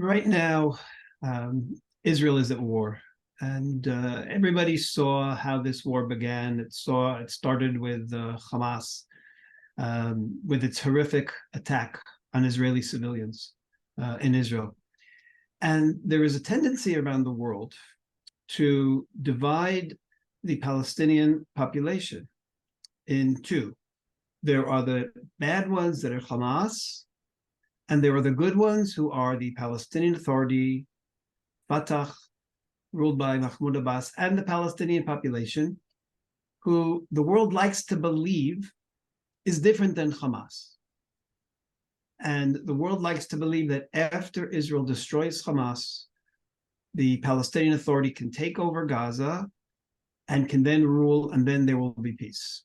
Right now, Israel is at war, and everybody saw how this war began. It started with Hamas, with its horrific attack on Israeli civilians in Israel. And there is a tendency around the world to divide the Palestinian population in two. There are the bad ones that are Hamas, and there are the good ones who are the Palestinian Authority, Fatah, ruled by Mahmoud Abbas, and the Palestinian population, who the world likes to believe is different than Hamas. And the world likes to believe that after Israel destroys Hamas, the Palestinian Authority can take over Gaza and can then rule, and then there will be peace.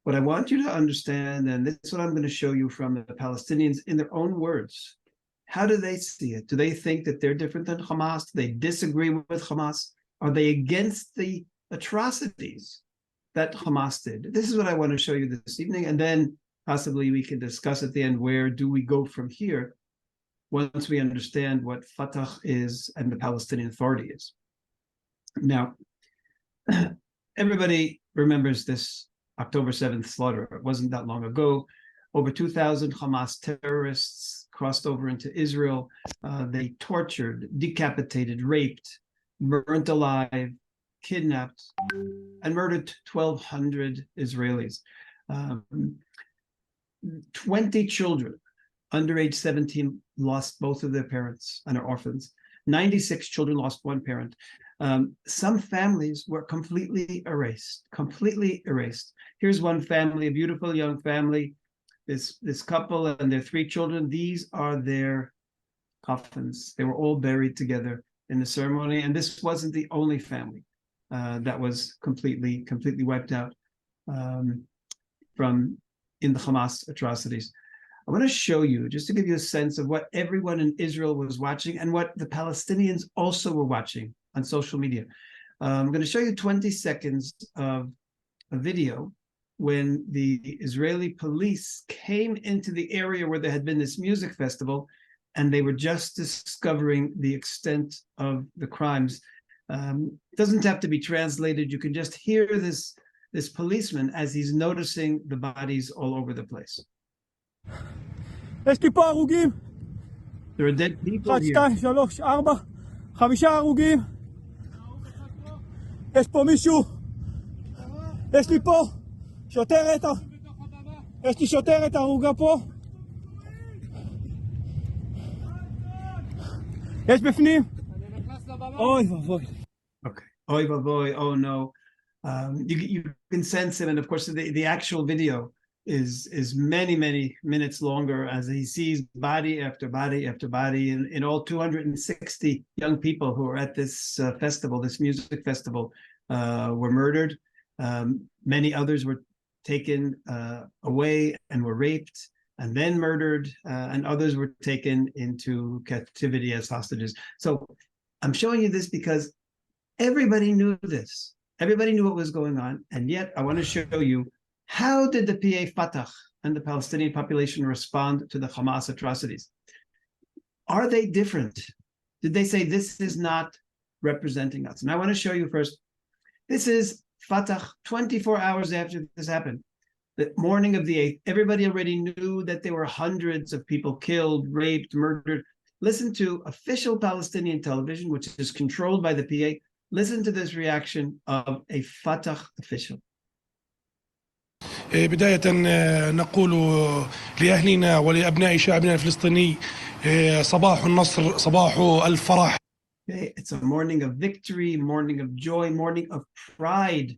What I want you to understand, and this is what I'm going to show you from the Palestinians in their own words, how do they see it? Do they think that they're different than Hamas? Do they disagree with Hamas? Are they against the atrocities that Hamas did? This is what I want to show you this evening, and then possibly we can discuss at the end, where do we go from here once we understand what Fatah is and the Palestinian Authority is. Now, everybody remembers this October 7th slaughter. It wasn't that long ago. Over 2,000 Hamas terrorists crossed over into Israel. They tortured, decapitated, raped, burnt alive, kidnapped, and murdered 1,200 Israelis. 20 children under age 17 lost both of their parents and are orphans. 96 children lost one parent. Some families were completely erased, Here's one family, a beautiful young family, this couple and their 3 children. These are their coffins. They were all buried together in the ceremony, and this wasn't the only family that was completely wiped out from in the Hamas atrocities. I want to show you, just to give you a sense of what everyone in Israel was watching and what the Palestinians also were watching on social media. I'm going to show you 20 seconds of a video when the Israeli police came into the area where there had been this music festival, and they were just discovering the extent of the crimes. It doesn't have to be translated. You can just hear this policeman as he's noticing the bodies all over the place. יש לי פה הרוגים. There are dead people 1, here. 2, 3, 4, 5 הרוגים. יש פה מישהו. יש לי פה שוטרת. יש לי שוטרת הרוגה פה. יש בפנים. אוי ואבוי. Okay. Oy vavoy, oh no. You can sense him, and of course the actual video is many minutes longer as he sees body after body after body. In all, 260 young people who were at this festival, this music festival, were murdered. Many others were taken away and were raped and then murdered, and others were taken into captivity as hostages. So I'm showing you this because everybody knew this. Everybody knew what was going on, and yet I want to show you, how did the PA Fatah and the Palestinian population respond to the Hamas atrocities? Are they different? Did they say, this is not representing us? And I want to show you first, this is Fatah 24 hours after this happened. The morning of the 8th, everybody already knew that there were hundreds of people killed, raped, murdered. Listen to official Palestinian television, which is controlled by the PA. Listen to this reaction of a Fatah official. بداية نقول لأهلنا ولأبناء شعبنا الفلسطيني صباح النصر صباح الفرح. It's a morning of victory, morning of joy, morning of pride.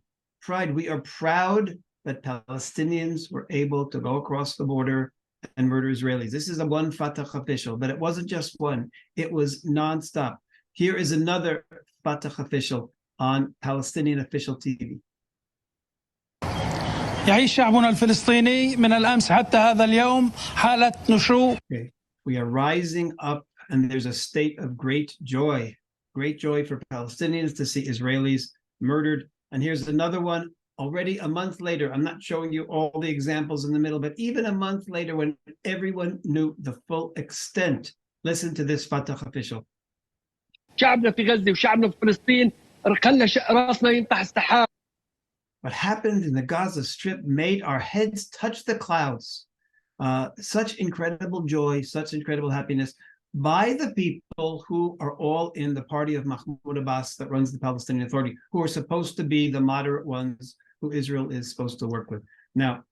We are proud that Palestinians were able to go across the border and murder Israelis. This is a one Fatah official, but it wasn't just one. It was nonstop. Here is another Fatah official on Palestinian official TV. يعيش شعبنا الفلسطيني من الأمس حتى هذا اليوم حالة نشوء. We are rising up, and there's a state of great joy for Palestinians to see Israelis murdered. And here's another one already a month later. I'm not showing you all the examples in the middle, but even a month later, when everyone knew the full extent Listen to this Fatah official. شعبنا في غزة وشعبنا في فلسطين خلى راسنا ينطح السحاب. What happened in the Gaza Strip made our heads touch the clouds. Such incredible joy, such incredible happiness by the people who are all in the party of Mahmoud Abbas that runs the Palestinian Authority, who are supposed to be the moderate ones who Israel is supposed to work with. Now,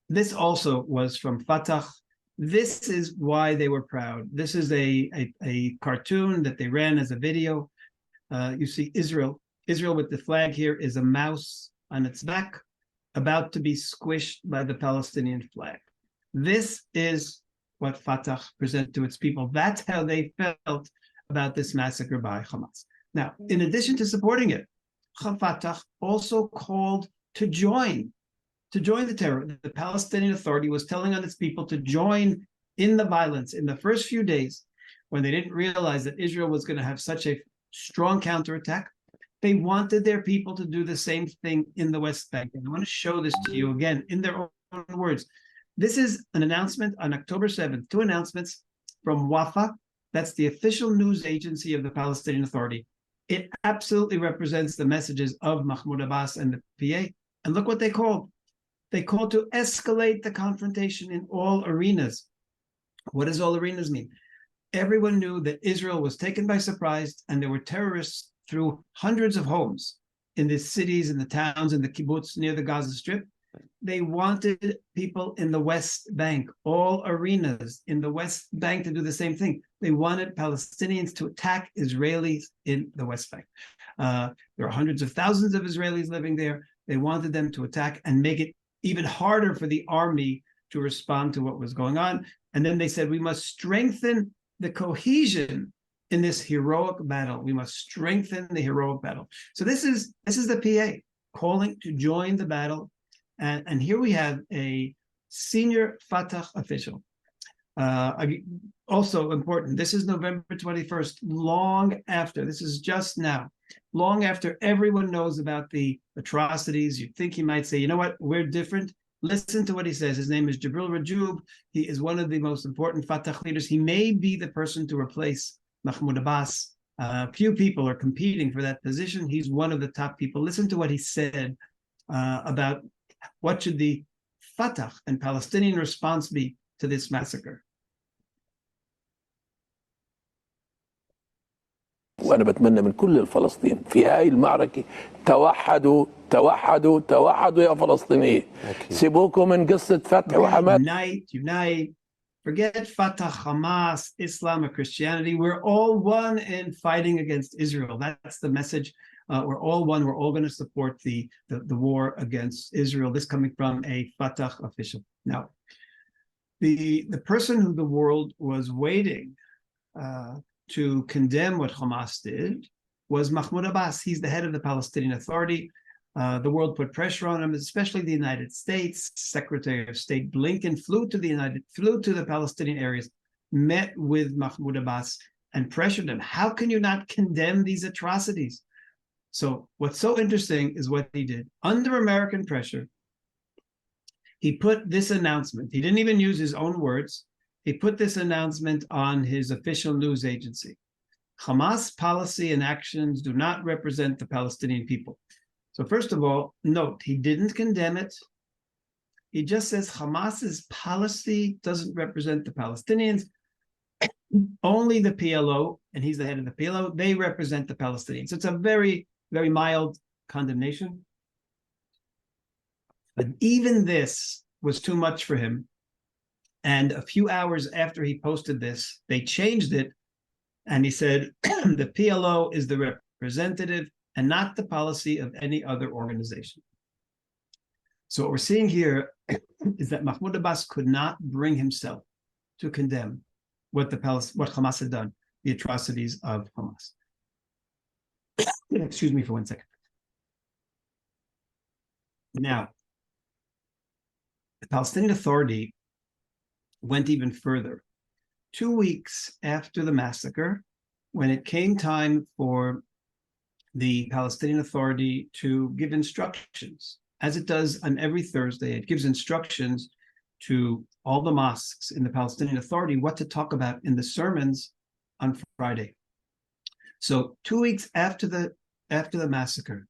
this also was from Fatah. This is why they were proud. This is a cartoon that they ran as a video. You see Israel with the flag here is a mouse on its back, about to be squished by the Palestinian flag. This is what Fatah presented to its people. That's how they felt about this massacre by Hamas. Now, in addition to supporting it, Fatah also called to join the terror. The Palestinian Authority was telling on its people to join in the violence in the first few days when they didn't realize that Israel was going to have such a strong counterattack. They wanted their people to do the same thing in the West Bank. And I want to show this to you again in their own words. This is an announcement on October 7th, two announcements from Wafa. That's the official news agency of the Palestinian Authority. It absolutely represents the messages of Mahmoud Abbas and the PA. And look what they called. They called to escalate the confrontation in all arenas. What does all arenas mean? Everyone knew that Israel was taken by surprise and there were terrorists through hundreds of homes in the cities, in the towns, in the kibbutz near the Gaza Strip. They wanted people in the West Bank, all arenas in the West Bank, to do the same thing. They wanted Palestinians to attack Israelis in the West Bank. There are hundreds of thousands of Israelis living there. They wanted them to attack and make it even harder for the army to respond to what was going on. And then they said, we must strengthen the cohesion in this heroic battle. We must strengthen the heroic battle. So this is the PA calling to join the battle. And here we have a senior Fatah official. Also important, this is November 21st, long after, this is just now, long after everyone knows about the atrocities. You'd think he might say, you know what, we're different. Listen to what he says. His name is Jibril Rajoub. He is one of the most important Fatah leaders. He may be the person to replace Mahmoud Abbas. Few people are competing for that position. He's one of the top people. Listen to what he said about what should the Fatah and Palestinian response be to this massacre. وأنا بتمنى من كل الفلسطين في هاي المعركة توحدوا توحدوا توحدوا يا فلسطينيين. سيبوكم من قصة فتح وحماس. Unite. Forget Fatah, Hamas, Islam, or Christianity. We're all one in fighting against Israel. That's the message. We're all one. We're all going to support the war against Israel. This coming from a Fatah official. Now, the person who the world was waiting to condemn what Hamas did was Mahmoud Abbas. He's the head of the Palestinian Authority. The world put pressure on him, especially the United States. Secretary of State Blinken flew to the Palestinian areas, met with Mahmoud Abbas, and pressured him. How can you not condemn these atrocities? So what's so interesting is what he did. Under American pressure, he put this announcement. He didn't even use his own words. He put this announcement on his official news agency. Hamas policy and actions do not represent the Palestinian people. So first of all, note, he didn't condemn it. He just says Hamas's policy doesn't represent the Palestinians. Only the PLO, and he's the head of the PLO, they represent the Palestinians. So it's a very, very mild condemnation. But even this was too much for him. And a few hours after he posted this, they changed it. And he said, the PLO is the representative and not the policy of any other organization. So what we're seeing here is that Mahmoud Abbas could not bring himself to condemn what Hamas had done, the atrocities of Hamas. Excuse me for 1 second. Now, the Palestinian Authority went even further. 2 weeks after the massacre, when it came time for the Palestinian Authority to give instructions, as it does on every Thursday, it gives instructions to all the mosques in the Palestinian Authority what to talk about in the sermons on Friday. So 2 weeks after the massacre,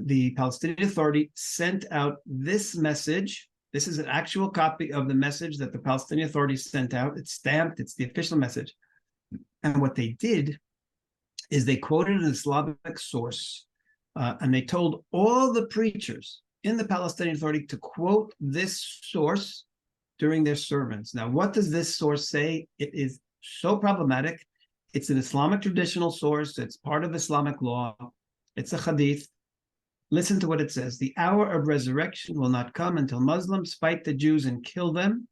the Palestinian Authority sent out this message. This is an actual copy of the message that the Palestinian Authority sent out. It's stamped, it's the official message. And what they did is they quoted an Islamic source, and they told all the preachers in the Palestinian Authority to quote this source during their sermons. Now, what does this source say? It is so problematic. It's an Islamic traditional source. It's part of Islamic law. It's a hadith. Listen to what it says. The hour of resurrection will not come until Muslims fight the Jews and kill them.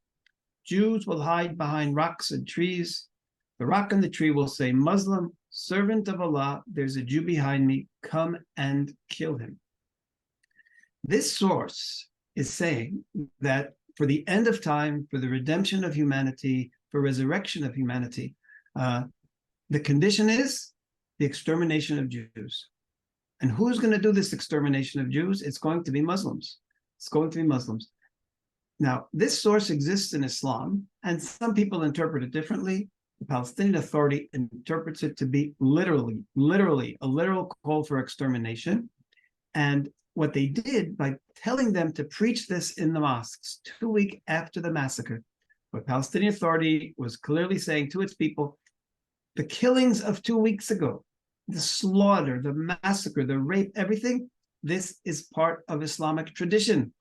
Jews will hide behind rocks and trees. The rock and the tree will say, Muslim, servant of Allah, there's a Jew behind me, come and kill him. This source is saying that for the end of time, for the redemption of humanity, for resurrection of humanity, the condition is the extermination of Jews. And who's going to do this extermination of Jews? It's going to be Muslims. It's going to be Muslims. Now, this source exists in Islam, and some people interpret it differently. The Palestinian Authority interprets it to be literally a literal call for extermination. And what they did by telling them to preach this in the mosques 2 weeks after the massacre, the Palestinian Authority was clearly saying to its people, the killings of 2 weeks ago, the slaughter, the massacre, the rape, everything, this is part of Islamic tradition.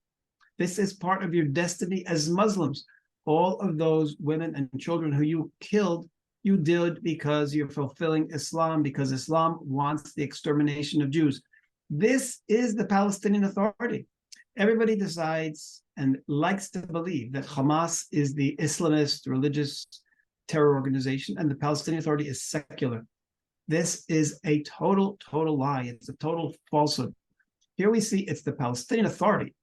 This is part of your destiny as Muslims. All of those women and children who you killed, you did because you're fulfilling Islam, because Islam wants the extermination of Jews. This is the Palestinian Authority. Everybody decides and likes to believe that Hamas is the Islamist religious terror organization and the Palestinian Authority is secular. This is a total lie. It's a total falsehood. Here we see it's the Palestinian Authority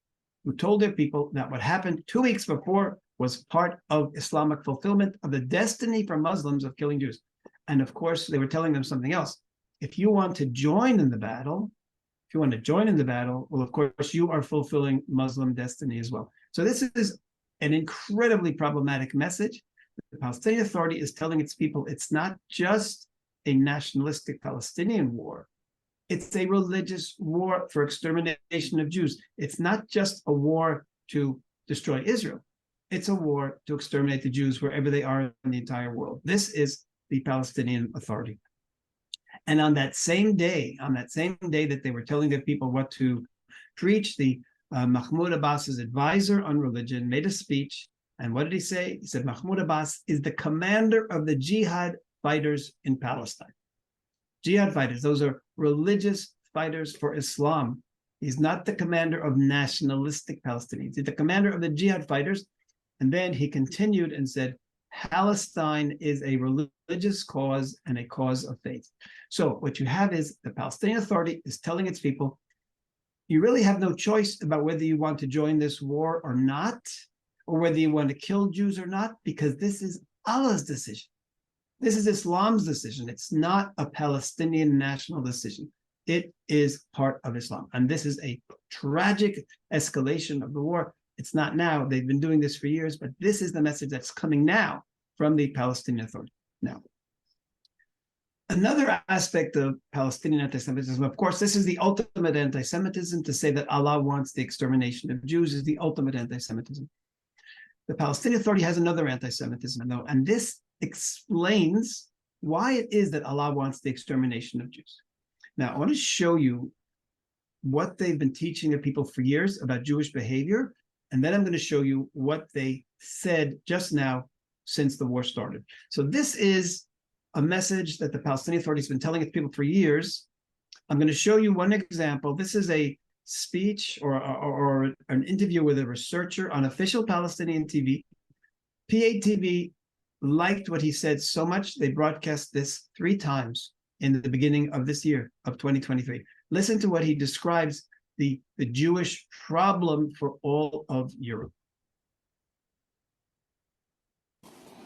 who told their people that what happened 2 weeks before was part of Islamic fulfillment of the destiny for Muslims of killing Jews. And of course, they were telling them something else. If you want to join in the battle, well, of course, you are fulfilling Muslim destiny as well. So this is an incredibly problematic message. The Palestinian Authority is telling its people it's not just a nationalistic Palestinian war. It's a religious war for extermination of Jews. It's not just a war to destroy Israel. It's a war to exterminate the Jews wherever they are in the entire world. This is the Palestinian Authority. And on that same day that they were telling their people what to preach, the Mahmoud Abbas's advisor on religion made a speech. And what did he say? He said, Mahmoud Abbas is the commander of the jihad fighters in Palestine. Jihad fighters, those are religious fighters for Islam. He's not the commander of nationalistic Palestinians. He's the commander of the jihad fighters. And then he continued and said, Palestine is a religious cause and a cause of faith. So what you have is the Palestinian Authority is telling its people, you really have no choice about whether you want to join this war or not, or whether you want to kill Jews or not, because this is Allah's decision. This is Islam's decision. It's not a Palestinian national decision. It is part of Islam. And this is a tragic escalation of the war. It's not now. They've been doing this for years, but this is the message that's coming now from the Palestinian Authority. Now, another aspect of Palestinian anti-Semitism, of course, this is the ultimate anti-Semitism. To say that Allah wants the extermination of Jews is the ultimate anti-Semitism. The Palestinian Authority has another anti-Semitism, though, and this explains why it is that Allah wants the extermination of Jews. Now, I want to show you what they've been teaching their people for years about Jewish behavior, and then I'm going to show you what they said just now since the war started. So this is a message that the Palestinian Authority has been telling its people for years. I'm going to show you one example. This is a speech or an interview with a researcher on official Palestinian TV. PATV liked what he said so much, they broadcast this 3 times in the beginning of this year of 2023. Listen to what he describes the Jewish problem for all of Europe.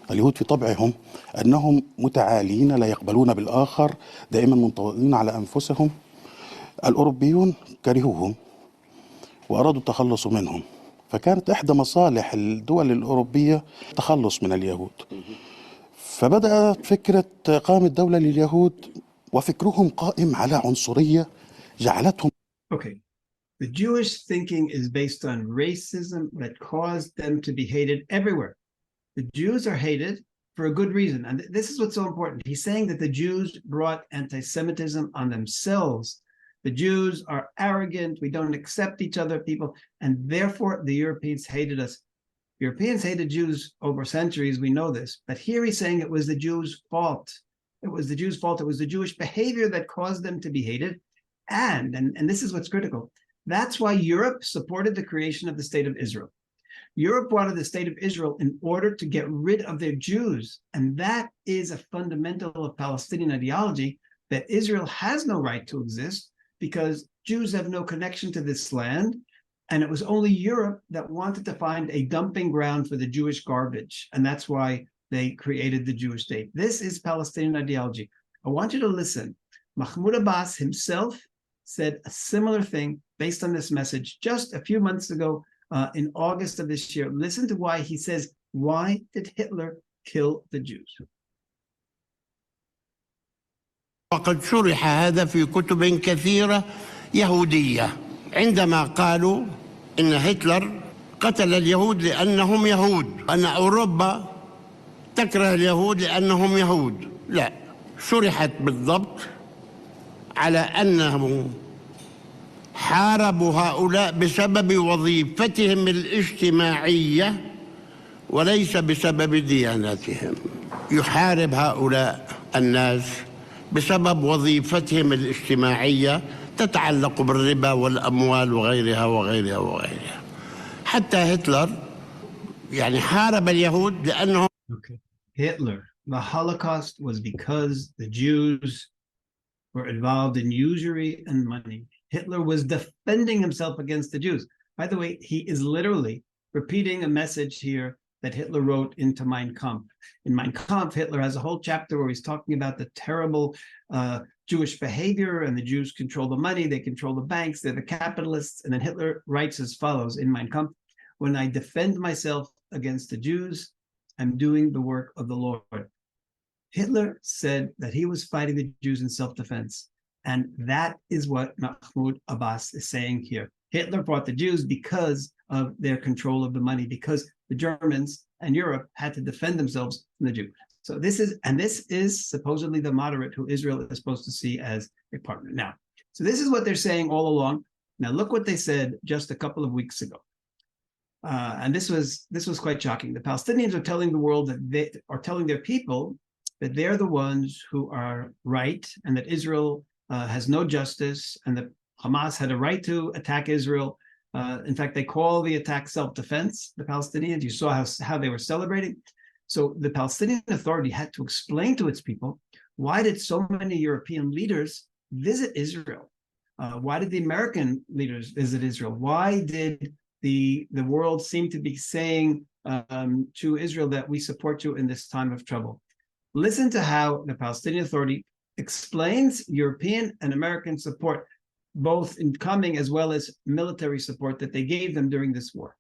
اليهود في طبعهم أنهم متعالين لا يقبلون بالآخر دائما منطوئين على أنفسهم. الأوروبيون كرهوهم وأرادوا التخلص منهم فكانت إحدى مصالح الدول الأوروبية التخلص من اليهود. فبدأت فكرة إقامة دولة لليهود، وفكرهم قائم على عنصرية جعلتهم. Okay. The Jewish thinking is based on racism that caused them to be hated everywhere. The Jews are hated for a good reason. And this is what's so important. He's saying that the Jews brought anti-Semitism on themselves. The Jews are arrogant. We don't accept each other, people. And therefore, the Europeans hated us. Europeans hated Jews over centuries. We know this. But here he's saying it was the Jews' fault. It was the Jews' fault. It was the Jewish behavior that caused them to be hated. And this is what's critical. That's why Europe supported the creation of the State of Israel. Europe wanted the State of Israel in order to get rid of their Jews. And that is a fundamental of Palestinian ideology, that Israel has no right to exist because Jews have no connection to this land. And it was only Europe that wanted to find a dumping ground for the Jewish garbage. And that's why they created the Jewish state. This is Palestinian ideology. I want you to listen. Mahmoud Abbas himself said a similar thing based on this message just a few months ago in August of this year. Listen to why he says, why did Hitler kill the Jews? وقد شرح هذا في كتب كثيرة يهودية عندما قالوا إن هتلر قتل اليهود لأنهم يهود، أن أوروبا تكره اليهود لأنهم يهود. لا، شرحت بالضبط على أنهم حاربوا هؤلاء بسبب وظيفتهم الاجتماعية وليس بسبب دياناتهم. يحارب هؤلاء الناس بسبب وظيفتهم الاجتماعية تتعلق بالربا والأموال وغيرها وغيرها وغيرها. حتى هتلر يعني حارب اليهود لأنهم. Okay. Hitler, the Holocaust was because the Jews were involved in usury and money. Hitler was defending himself against the Jews. By the way, he is literally repeating a message here that Hitler wrote into Mein Kampf. In Mein Kampf, Hitler has a whole chapter where he's talking about the terrible Jewish behavior, and the Jews control the money, they control the banks, they're the capitalists. And then Hitler writes as follows in Mein Kampf: when I defend myself against the Jews, I'm doing the work of the Lord. Hitler said that he was fighting the Jews in self-defense. And that is what Mahmoud Abbas is saying here. Hitler fought the Jews because of their control of the money, because the Germans and Europe had to defend themselves from the Jews. So this is supposedly the moderate who Israel is supposed to see as a partner. Now, so this is what they're saying all along. Now look what they said just a couple of weeks ago. And this was quite shocking. The Palestinians are telling the world that they are telling their people that they're the ones who are right, and that Israel has no justice, and that Hamas had a right to attack Israel. In fact, they call the attack self-defense, the Palestinians. You saw how they were celebrating. So the Palestinian Authority had to explain to its people, why did so many European leaders visit Israel? Why did the American leaders visit Israel? Why did the world seem to be saying to Israel that we support you in this time of trouble? Listen to how the Palestinian Authority explains European and American support, both in coming as well as military support that they gave them during this war.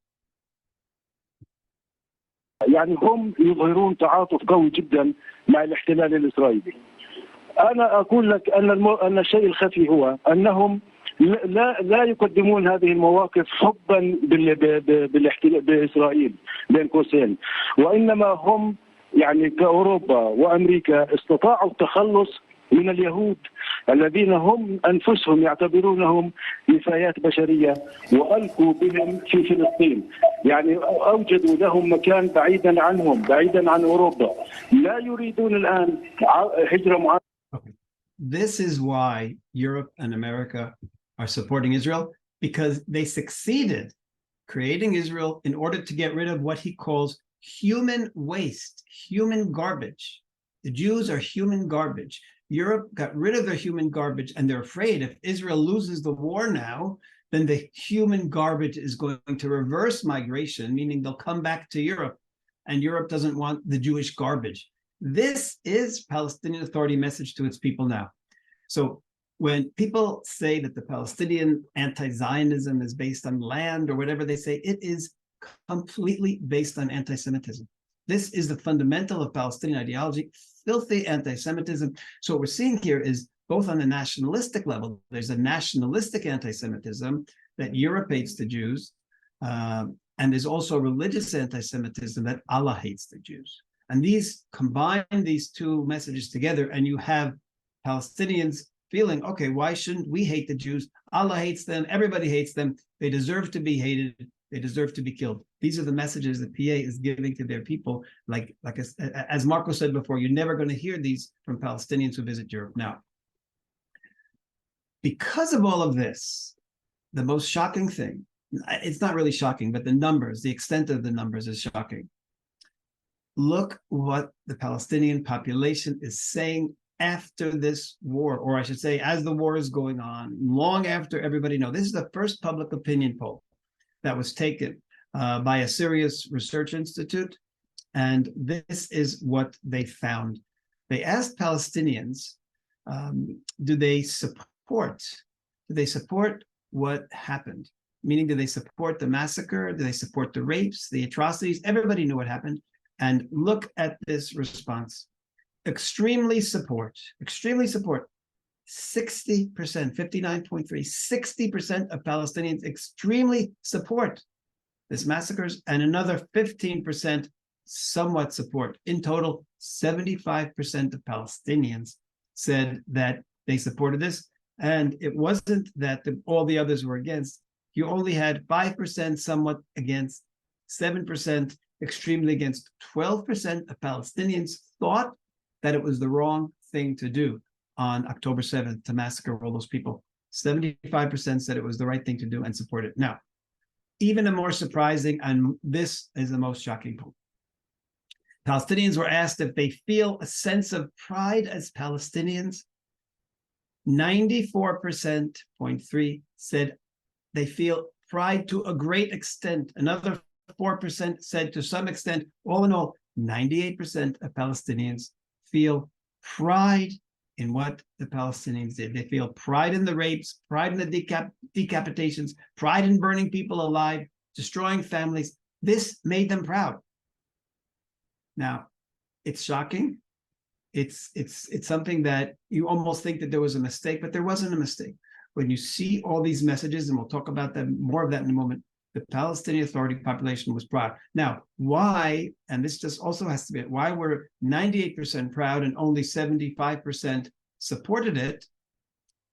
يعني هم يظهرون تعاطف قوي جدا مع الاحتلال الإسرائيلي. أنا أقول لك أن الشيء الخفي هو أنهم لا يقدمون هذه المواقف حبا بالاحتلال بإسرائيل بين قوسين، وإنما هم يعني كأوروبا وأمريكا استطاعوا التخلص من اليهود الذين هم أنفسهم يعتبرونهم نفايات بشرية، وألقوا بهم في فلسطين. يعني أوجدوا لهم مكان بعيدا عنهم، بعيدا عن أوروبا. لا يريدون الآن هجرة معاصرة. This is why Europe and America are supporting Israel, because they succeeded creating Israel in order to get rid of what he calls human waste, human garbage. The Jews are human garbage. Europe got rid of their human garbage, and they're afraid if Israel loses the war now, then the human garbage is going to reverse migration, meaning they'll come back to Europe, and Europe doesn't want the Jewish garbage. This is Palestinian Authority message to its people now. So when people say that the Palestinian anti-Zionism is based on land or whatever they say, it is completely based on anti-Semitism. This is the fundamental of Palestinian ideology, filthy anti-Semitism. So what we're seeing here is both on the nationalistic level, there's a nationalistic anti-Semitism that Europe hates the Jews, and there's also religious anti-Semitism that Allah hates the Jews. And these combine these two messages together, and you have Palestinians feeling, okay, why shouldn't we hate the Jews? Allah hates them, everybody hates them, they deserve to be hated, they deserve to be killed. These are the messages that PA is giving to their people. Like as Marco said before, you're never going to hear these from Palestinians who visit Europe. Now, because of all of this, the most shocking thing, it's not really shocking, but the numbers, the extent of the numbers is shocking. Look what the Palestinian population is saying after this war, or I should say, as the war is going on, long after everybody knows. This is the first public opinion poll that was taken by a serious research institute, and this is what they found. They asked Palestinians, do they support what happened? Meaning, do they support the massacre? Do they support the rapes, the atrocities? Everybody knew what happened. And look at this response. Extremely support, 60%, 59.3, 60% of Palestinians extremely support this massacres, and another 15% somewhat support. In total, 75% of Palestinians said that they supported this. And it wasn't that all the others were against. You only had 5% somewhat against, 7% extremely against. 12% of Palestinians thought that it was the wrong thing to do on October 7th to massacre all those people. 75% said it was the right thing to do and support it. Now, even a more surprising, and this is the most shocking point. Palestinians were asked if they feel a sense of pride as Palestinians. 94.3% said they feel pride to a great extent. Another 4% said to some extent. All in all, 98% of Palestinians feel pride in what the Palestinians did. They feel pride in the rapes, pride in the decapitations, pride in burning people alive, destroying families. This made them proud. Now, it's shocking. It's something that you almost think that there was a mistake, but there wasn't a mistake. When you see all these messages, and we'll talk about them, more of that in a moment, the Palestinian Authority population was proud. Now, why, and this just also has to be it, why were 98% proud and only 75% supported it?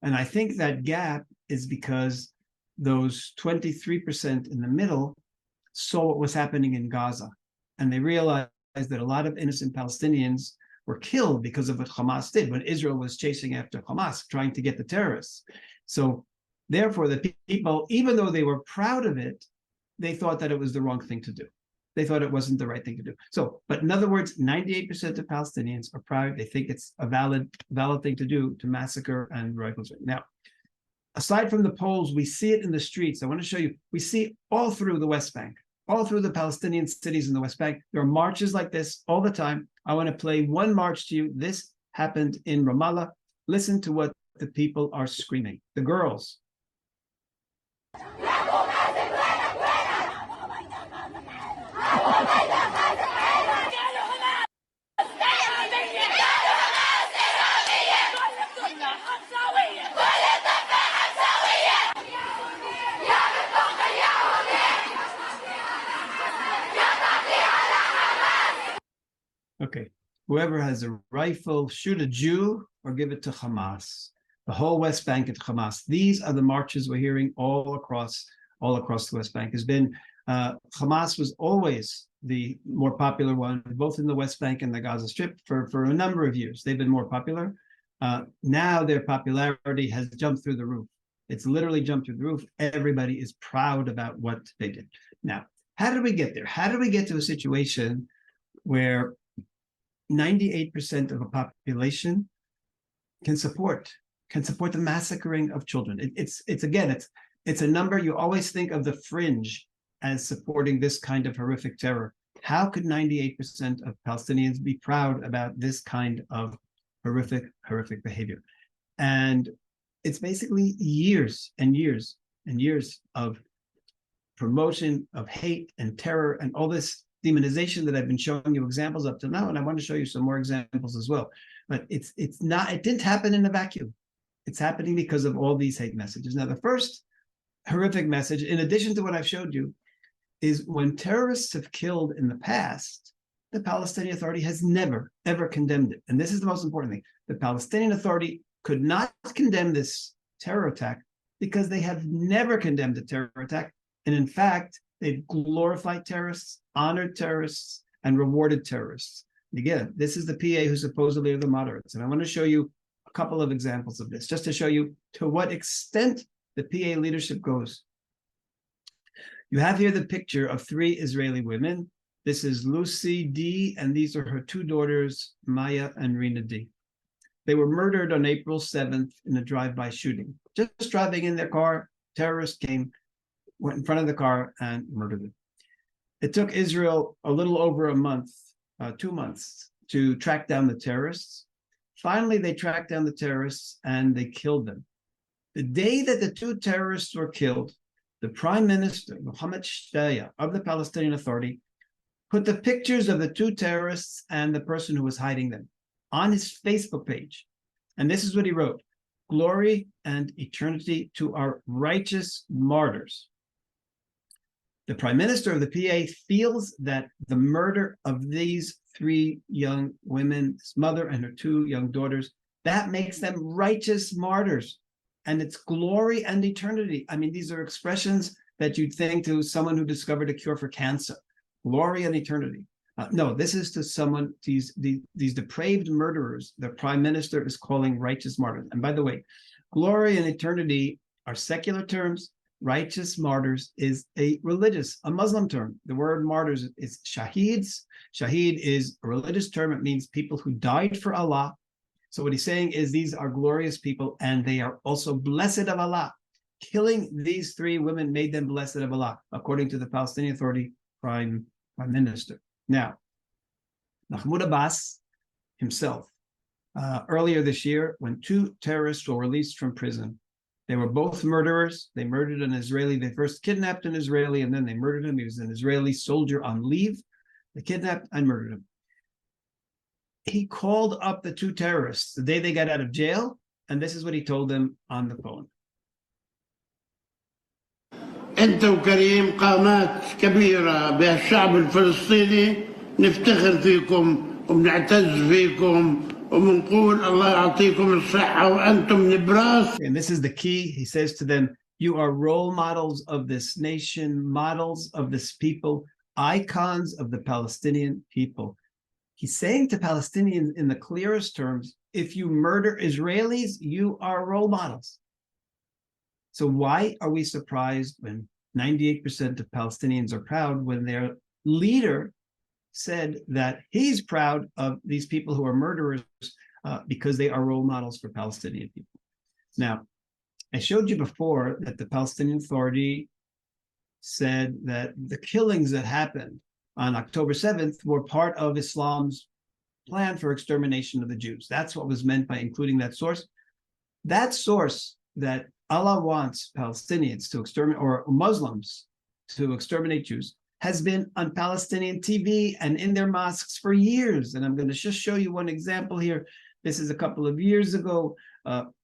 And I think that gap is because those 23% in the middle saw what was happening in Gaza. And they realized that a lot of innocent Palestinians were killed because of what Hamas did when Israel was chasing after Hamas, trying to get the terrorists. So therefore, the people, even though they were proud of it, they thought that it was the wrong thing to do. They thought it wasn't the right thing to do. So, but in other words, 98% of Palestinians are proud. They think it's a valid thing to do, to massacre and rifles. Now, aside from the polls, we see it in the streets. I want to show you, we see all through the West Bank, all through the Palestinian cities in the West Bank. There are marches like this all the time. I want to play one march to you. This happened in Ramallah. Listen to what the people are screaming. The girls. Okay, whoever has a rifle, shoot a Jew or give it to Hamas. The whole West Bank at Hamas. These are the marches we're hearing all across the West Bank. Has been Hamas was always the more popular one, both in the West Bank and the Gaza Strip for a number of years. They've been more popular. Now their popularity has jumped through the roof. It's literally jumped through the roof. Everybody is proud about what they did. Now, how did we get there? How did we get to a situation where 98% of a population can support the massacring of children? It's a number. You always think of the fringe as supporting this kind of horrific terror. How could 98% of Palestinians be proud about this kind of horrific behavior? And it's basically years and years and years of promotion of hate and terror and all this demonization that I've been showing you examples up to now, and I want to show you some more examples as well. But it didn't happen in a vacuum. It's happening because of all these hate messages. Now, the first horrific message, in addition to what I've showed you, is when terrorists have killed in the past, the Palestinian Authority has never, ever condemned it. And this is the most important thing. The Palestinian Authority could not condemn this terror attack because they have never condemned a terror attack. And in fact, they've glorified terrorists, honored terrorists, and rewarded terrorists. And again, this is the PA who supposedly are the moderates. And I want to show you a couple of examples of this, just to show you to what extent the PA leadership goes. You have here the picture of 3 Israeli women. This is Lucy D, and these are her 2 daughters, Maya and Rina D. They were murdered on April 7th in a drive-by shooting. Just driving in their car, terrorists came, went in front of the car and murdered them. It took Israel a little over a month, 2 months, to track down the terrorists. Finally, they tracked down the terrorists and they killed them. The day that the 2 terrorists were killed, the Prime Minister, Mohammed Shtaya, of the Palestinian Authority, put the pictures of the 2 terrorists and the person who was hiding them on his Facebook page. And this is what he wrote: "Glory and eternity to our righteous martyrs." The Prime Minister of the PA feels that the murder of these 3 young women, his mother and her 2 young daughters, that makes them righteous martyrs. And it's glory and eternity. I mean, these are expressions that you'd think to someone who discovered a cure for cancer. Glory and eternity. No, this is to someone, these depraved murderers, the Prime Minister is calling righteous martyrs. And by the way, glory and eternity are secular terms. Righteous martyrs is a Muslim term. The word martyrs is shaheeds. Shaheed is a religious term. It means people who died for Allah. So what he's saying is these are glorious people and they are also blessed of Allah. Killing these 3 women made them blessed of Allah, according to the Palestinian Authority Prime Minister. Now, Mahmoud Abbas himself, earlier this year, when 2 terrorists were released from prison, they were both murderers. They murdered an Israeli. They first kidnapped an Israeli and then they murdered him. He was an Israeli soldier on leave. They kidnapped and murdered him. He called up the 2 terrorists the day they got out of jail, and this is what he told them on the phone. أنت وكريم قامات كبيرة بالشعب الفلسطيني، نفتخر فيكم وبنعتز فيكم وبنقول الله يعطيكم الصحة وأنتم نبراس. And this is the key. He says to them, you are role models of this nation, models of this people, icons of the Palestinian people. He's saying to Palestinians in the clearest terms, if you murder Israelis, you are role models. So why are we surprised when 98% of Palestinians are proud when their leader said that he's proud of these people who are murderers because they are role models for Palestinian people? Now, I showed you before that the Palestinian Authority said that the killings that happened on October 7th were part of Islam's plan for extermination of the Jews. That's what was meant by including that source. That source that Allah wants Palestinians to exterminate, or Muslims to exterminate Jews, has been on Palestinian TV and in their mosques for years. And I'm going to just show you one example here. This is a couple of years ago.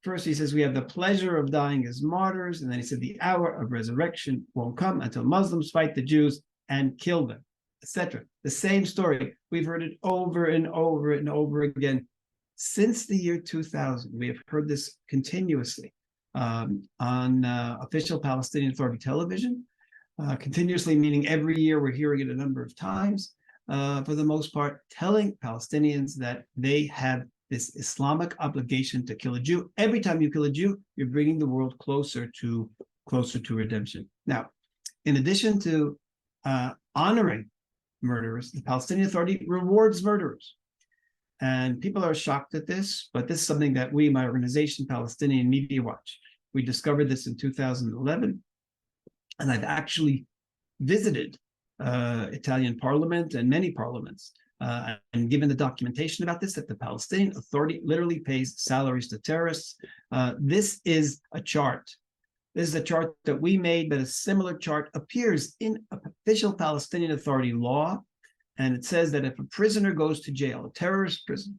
First, he says, we have the pleasure of dying as martyrs. And then he said, the hour of resurrection won't come until Muslims fight the Jews and kill them, etc. The same story. We've heard it over and over and over again. Since the year 2000, we have heard this continuously on official Palestinian Authority television, continuously, meaning every year we're hearing it a number of times, for the most part, telling Palestinians that they have this Islamic obligation to kill a Jew. Every time you kill a Jew, you're bringing the world closer to redemption. Now, in addition to honoring murderers, the Palestinian Authority rewards murderers. And people are shocked at this, but this is something that we, my organization, Palestinian Media Watch, we discovered this in 2011. And I've actually visited Italian parliament and many parliaments and given the documentation about this, that the Palestinian Authority literally pays salaries to terrorists. This is a chart This is a chart that we made, but a similar chart appears in official Palestinian Authority law. And it says that if a prisoner goes to jail, a terrorist prison,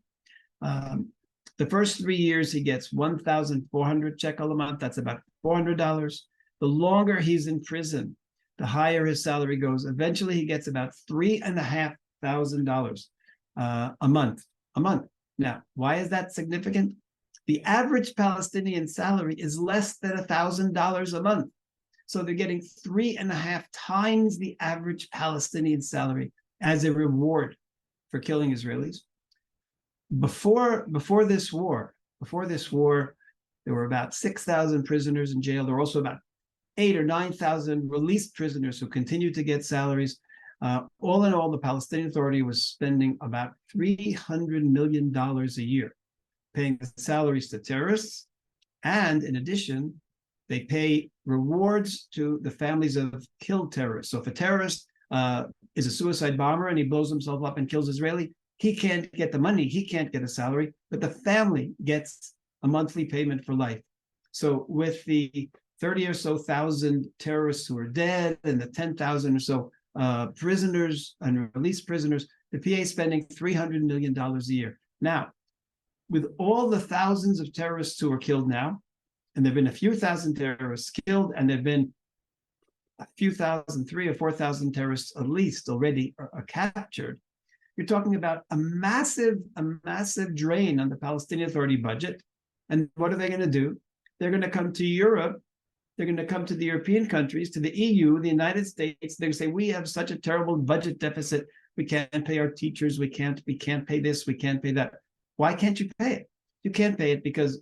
the first 3 years he gets 1,400 shekel a month. That's about $400. The longer he's in prison, the higher his salary goes. Eventually, he gets about $3,500 a month. Now, why is that significant? The average Palestinian salary is less than $1,000 a month. So they're getting 3.5 times the average Palestinian salary as a reward for killing Israelis. Before this war, there were about 6,000 prisoners in jail. There were also about 8,000 or 9,000 released prisoners who continued to get salaries. All in all, the Palestinian Authority was spending about $300 million a year paying salaries to terrorists. And in addition, they pay rewards to the families of killed terrorists. So if a terrorist is a suicide bomber and he blows himself up and kills Israeli, he can't get the money, he can't get a salary, but the family gets a monthly payment for life. So with the 30 or so thousand terrorists who are dead and the 10,000 or so prisoners and released prisoners, the PA is spending $300 million a year. Now, with all the thousands of terrorists who are killed now, and there have been a few thousand terrorists killed, and there have been a few thousand, 3,000 or 4,000 terrorists at least already are captured, you're talking about a massive drain on the Palestinian Authority budget. And what are they going to do? They're going to come to Europe. They're going to come to the European countries, to the EU, the United States. They're going to say, we have such a terrible budget deficit. We can't pay our teachers. We can't pay this. We can't pay that. Why can't you pay it? You can't pay it because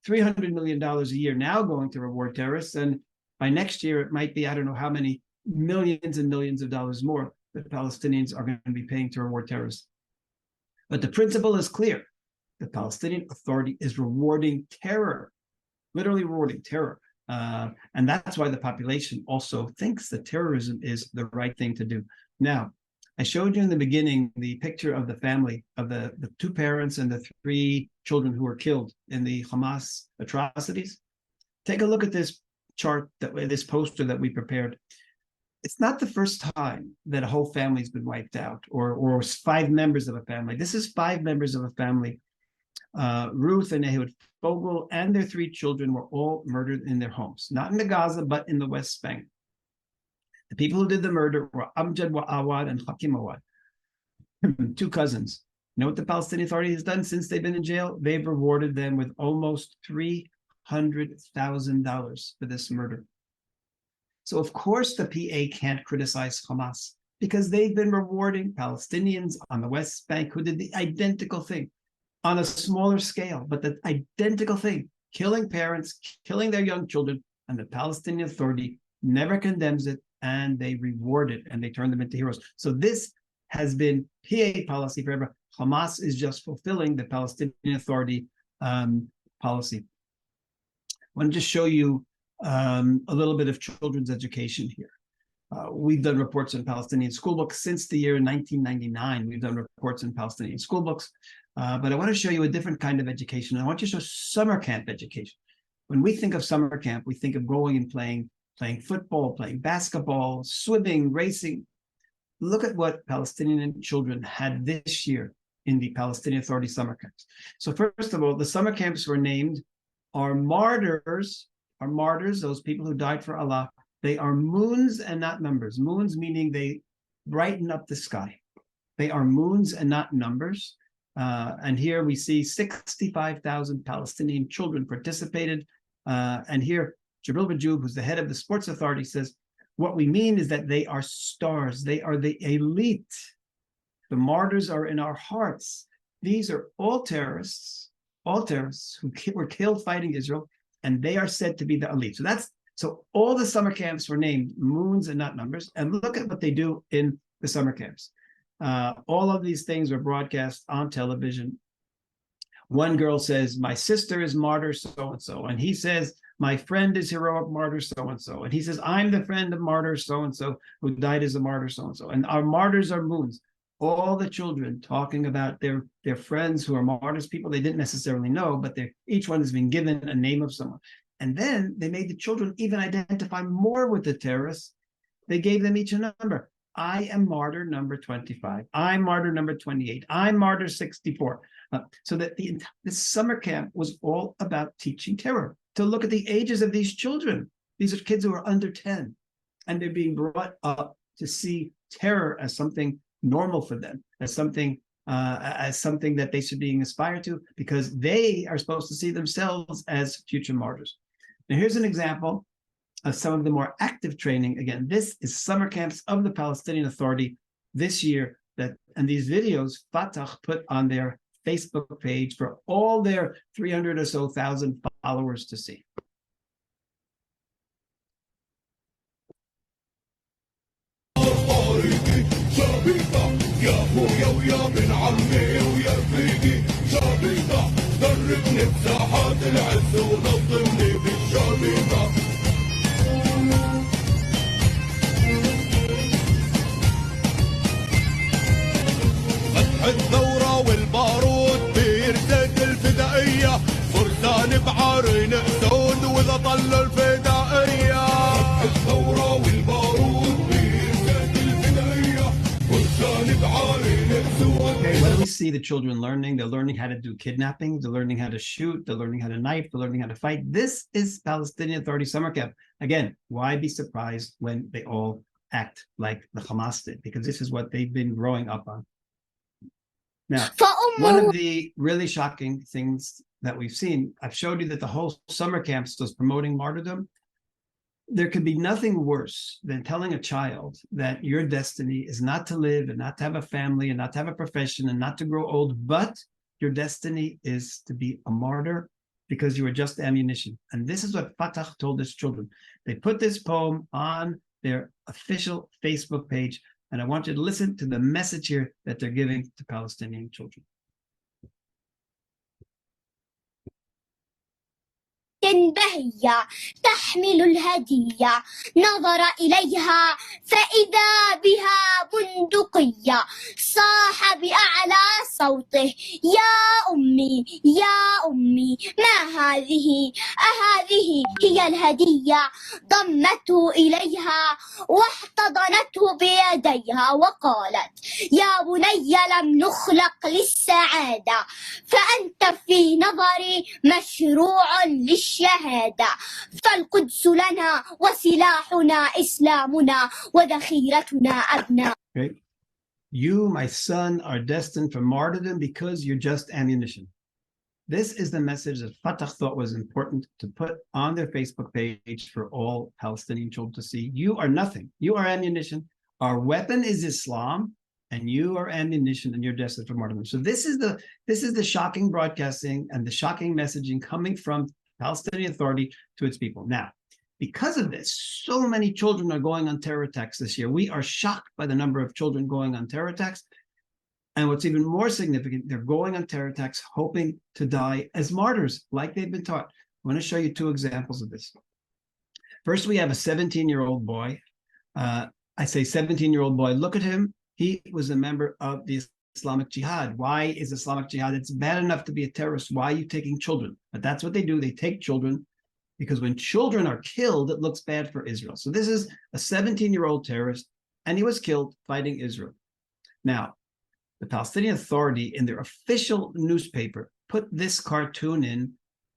$300 million a year now going to reward terrorists. And by next year, it might be, I don't know how many millions and millions of dollars more that Palestinians are going to be paying to reward terrorists. But the principle is clear. The Palestinian Authority is rewarding terror, literally rewarding terror. And that's why the population also thinks that terrorism is the right thing to do. Now, I showed you in the beginning the picture of the family, of the 2 parents and the 3 children who were killed in the Hamas atrocities. Take a look at this chart, this poster that we prepared. It's not the first time that a whole family's been wiped out, or 5 members of a family. This is 5 members of a family. Ruth and Ehud Fogel and their 3 children were all murdered in their homes, not in the Gaza, but in the West Bank. The people who did the murder were Amjad Awad and Hakim Awad, 2 cousins. You know what the Palestinian Authority has done since they've been in jail? They've rewarded them with almost $300,000 for this murder. So of course the PA can't criticize Hamas because they've been rewarding Palestinians on the West Bank who did the identical thing on a smaller scale, but the identical thing, killing parents, killing their young children, and the Palestinian Authority never condemns it, and they reward it, and they turn them into heroes. So this has been PA policy forever. Hamas is just fulfilling the Palestinian Authority policy. I want to just show you a little bit of children's education here. We've done reports in Palestinian school books since the year 1999. We've done reports in Palestinian school books, but I want to show you a different kind of education. I want to show summer camp education. When we think of summer camp, we think of going and playing football, playing basketball, swimming, racing. Look at what Palestinian children had this year in the Palestinian Authority summer camps. So first of all, the summer camps were named our martyrs, those people who died for Allah. They are moons and not numbers. Moons meaning they brighten up the sky. They are moons and not numbers. And here we see 65,000 Palestinian children participated. And here, Jibril Bajoub, who's the head of the Sports Authority, says, what we mean is that they are stars. They are the elite. The martyrs are in our hearts. These are all terrorists who were killed fighting Israel, and they are said to be the elite. So all the summer camps were named moons and not numbers. And look at what they do in the summer camps. All of these things are broadcast on television. One girl says, my sister is martyr so-and-so. And he says, my friend is heroic martyr so-and-so. And he says, I'm the friend of martyr so-and-so who died as a martyr so-and-so. And our martyrs are moons. All the children talking about their friends who are martyrs, people they didn't necessarily know, but each one has been given a name of someone. And then they made the children even identify more with the terrorists. They gave them each a number. I am martyr number 25. I'm martyr number 28. I'm martyr 64. So that this summer camp was all about teaching terror. To look at the ages of these children. These are kids who are under 10. And they're being brought up to see terror as something normal for them, as something that they should be aspired to, because they are supposed to see themselves as future martyrs. Now, here's an example of some of the more active training. Again, this is summer camps of the Palestinian Authority this year, and these videos Fatah put on their Facebook page for all their 300 or so thousand followers to see. الثورة والبارود بيرتد الفدائية فرسان بعارين أسود وإذا طلوا الفدائية الثورة والبارود بيرتد الفدائية فرسان بعارين أسود. Okay, what do we see the children learning? They're learning how to do kidnapping. They're learning how to shoot. They're learning how to knife. They're learning how to fight. This is Palestinian Authority summer camp. Again, why be surprised when they all act like the Hamas did? Because this is what they've been growing up on. Now, one of the really shocking things that we've seen, I've showed you that the whole summer camp was promoting martyrdom. There could be nothing worse than telling a child that your destiny is not to live and not to have a family and not to have a profession and not to grow old, but your destiny is to be a martyr because you are just ammunition. And this is what Fatah told his children. They put this poem on their official Facebook page. And I want you to listen to the message here that they're giving to Palestinian children. بهية تحمل الهدية نظر إليها فإذا بها بندقية صاح بأعلى صوته يا أمي يا أمي ما هذه أهذه هي الهدية ضمته إليها واحتضنته بيديها وقالت يا بني لم نخلق للسعادة فأنت في نظري مشروع للشهادة فالقدس لنا وسلاحنا إسلامنا وذخيرتنا أبناء. Okay. You, my son, are destined for martyrdom because you're just ammunition. This is the message that Fatah thought was important to put on their Facebook page for all Palestinian children to see. You are nothing. You are ammunition. Our weapon is Islam, and you are ammunition, and you're destined for martyrdom. So this is the shocking broadcasting and the shocking messaging coming from Palestinian Authority to its people. Now, because of this, so many children are going on terror attacks this year. We are shocked by the number of children going on terror attacks. And what's even more significant, they're going on terror attacks hoping to die as martyrs, like they've been taught. I want to show you two examples of this. First, we have a 17-year-old boy. I say 17-year-old boy. Look at him. He was a member of the Islamic Jihad. Why is Islamic Jihad? It's bad enough to be a terrorist. Why are you taking children? But that's what they do. They take children because when children are killed, it looks bad for Israel. So this is a 17-year-old terrorist, and he was killed fighting Israel. Now, the Palestinian Authority in their official newspaper put this cartoon in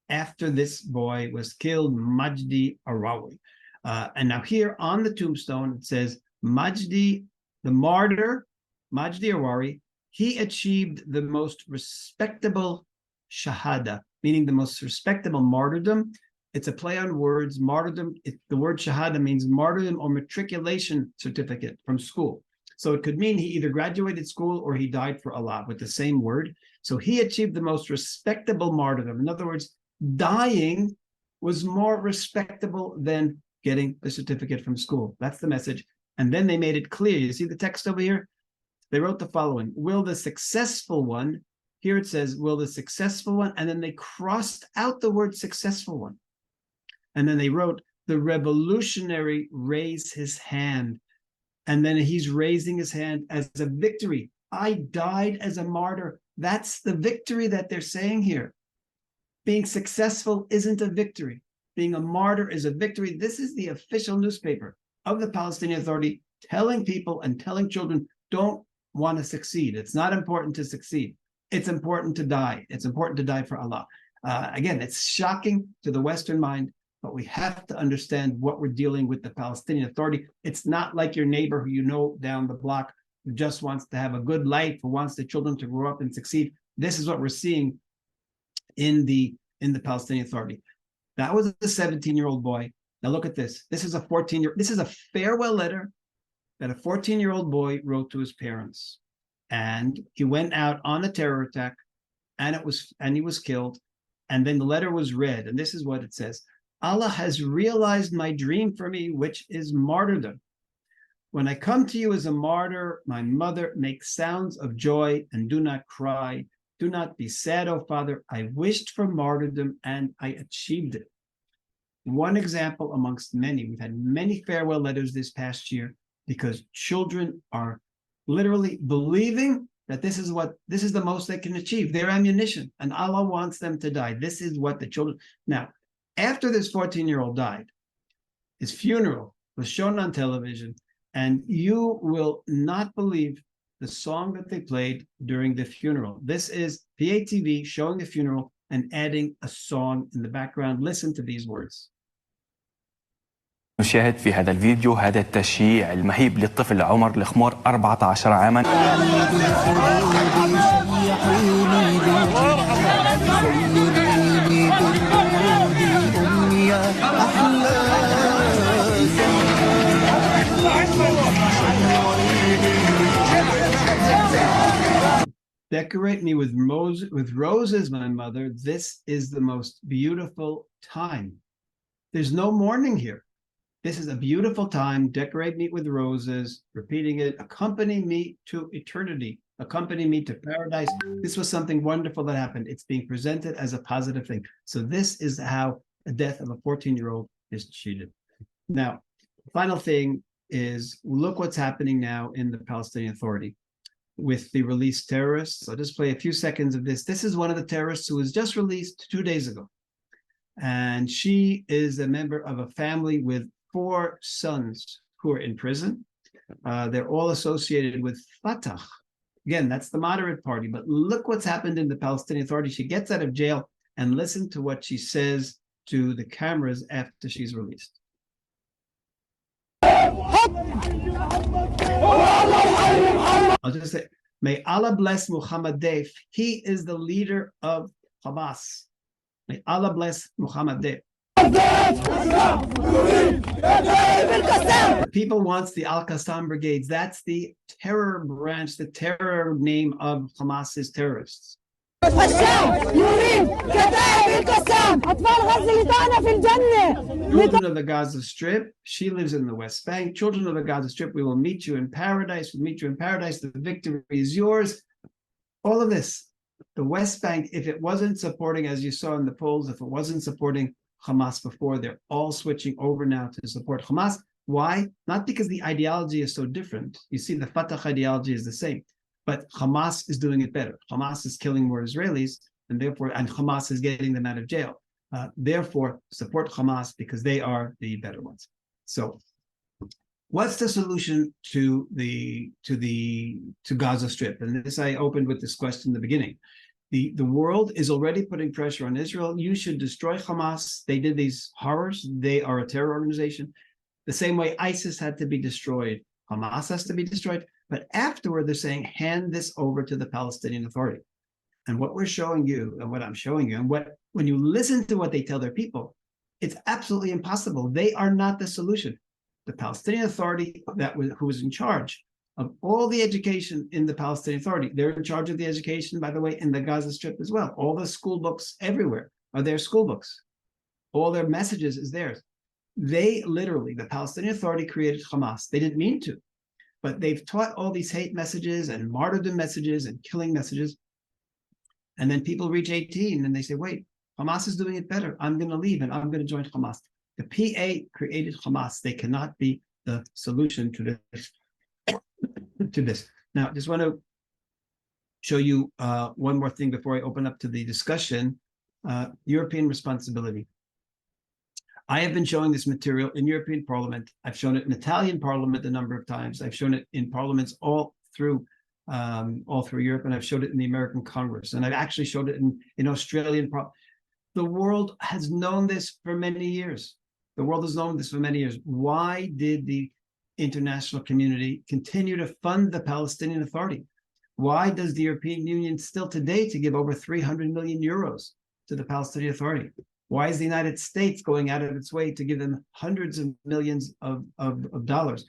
after this boy was killed, Majdi Arawi. And now here on the tombstone, it says, Majdi, the martyr, Majdi Arawi, he achieved the most respectable shahada, meaning the most respectable martyrdom. It's a play on words. Martyrdom, the word shahada means martyrdom or matriculation certificate from school. So it could mean he either graduated school or he died for Allah with the same word. So he achieved the most respectable martyrdom. In other words, dying was more respectable than getting the certificate from school. That's the message. And then they made it clear. You see the text over here? They wrote the following: will the successful one, here it says, will the successful one, and then they crossed out the word successful one. And then they wrote, the revolutionary raise his hand. And then he's raising his hand as a victory. I died as a martyr. That's the victory that they're saying here. Being successful isn't a victory. Being a martyr is a victory. This is the official newspaper of the Palestinian Authority telling people and telling children, don't want to succeed. It's not important to succeed. It's important to die. It's important to die for Allah. Again, it's shocking to the Western mind, but we have to understand what we're dealing with the Palestinian Authority. It's not like your neighbor who you know down the block who just wants to have a good life, who wants the children to grow up and succeed. This is what we're seeing in the Palestinian Authority. That was a 17-year-old boy. Now look at this. This is a farewell letter that a 14-year-old boy wrote to his parents. And he went out on a terror attack, and he was killed. And then the letter was read, and this is what it says. Allah has realized my dream for me, which is martyrdom. When I come to you as a martyr, my mother, make sounds of joy and do not cry. Do not be sad, O Father. I wished for martyrdom and I achieved it. One example amongst many. We've had many farewell letters this past year because children are literally believing that this is the most they can achieve, their ammunition, and Allah wants them to die. This is what the children. Now, after this 14-year-old died, his funeral was shown on television, and you will not believe the song that they played during the funeral. This is PATV showing the funeral and adding a song in the background. Listen to these words. نشاهد في هذا الفيديو هذا التشييع المهيب للطفل عمر الخمور 14 عاما. Decorate me with roses, my mother. This is the most beautiful time. There's no mourning here. This is a beautiful time. Decorate me with roses, repeating it. Accompany me to eternity. Accompany me to paradise. This was something wonderful that happened. It's being presented as a positive thing. So this is how the death of a 14-year-old is treated. Now, the final thing is, look what's happening now in the Palestinian Authority with the released terrorists. I'll just play a few seconds of this. This is one of the terrorists who was just released 2 days ago. And she is a member of a family with 4 sons who are in prison. They're all associated with Fatah. Again, that's the moderate party. But look what's happened in the Palestinian Authority. She gets out of jail, and listen to what she says to the cameras after she's released. I'll just say, may Allah bless Muhammad Deif. He is the leader of Hamas. May Allah bless Muhammad Deif. The people wants the Al-Qassam brigades. That's the terror branch, the terror name of Hamas's terrorists. Children of the Gaza Strip, she lives in the West Bank. Children of the Gaza Strip, we will meet you in paradise. We'll meet you in paradise. The victory is yours. All of this. The West Bank, if it wasn't supporting, as you saw in the polls, if it wasn't supporting Hamas before, they're all switching over now to support Hamas. Why? Not because the ideology is so different. You see, the Fatah ideology is the same, but Hamas is doing it better. Hamas is killing more Israelis, and Hamas is getting them out of jail. Therefore, support Hamas because they are the better ones. So, what's the solution to Gaza Strip? And this I opened with this question in the beginning. The world is already putting pressure on Israel. You should destroy Hamas. They did these horrors. They are a terror organization. The same way ISIS had to be destroyed, Hamas has to be destroyed. But afterward, they're saying, hand this over to the Palestinian Authority. And what we're showing you, and what I'm showing you, and when you listen to what they tell their people, it's absolutely impossible. They are not the solution. The Palestinian Authority who was in charge of all the education in the Palestinian Authority. They're in charge of the education, by the way, in the Gaza Strip as well. All the school books everywhere are their school books. All their messages is theirs. They literally, the Palestinian Authority created Hamas. They didn't mean to, but they've taught all these hate messages and martyrdom messages and killing messages. And then people reach 18 and they say, wait, Hamas is doing it better. I'm going to leave and I'm going to join Hamas. The PA created Hamas. They cannot be the solution to this. Now, I just want to show you one more thing before I open up to the discussion. European responsibility. I have been showing this material in European Parliament. I've shown it in Italian Parliament a number of times. I've shown it in parliaments all through Europe, and I've showed it in the American Congress, and I've actually showed it in Australian Parliament. The world has known this for many years. The world has known this for many years. Why did the international community continue to fund the Palestinian Authority? Why does the European Union still today to give over 300 million euros to the Palestinian Authority? Why is the United States going out of its way to give them hundreds of millions of dollars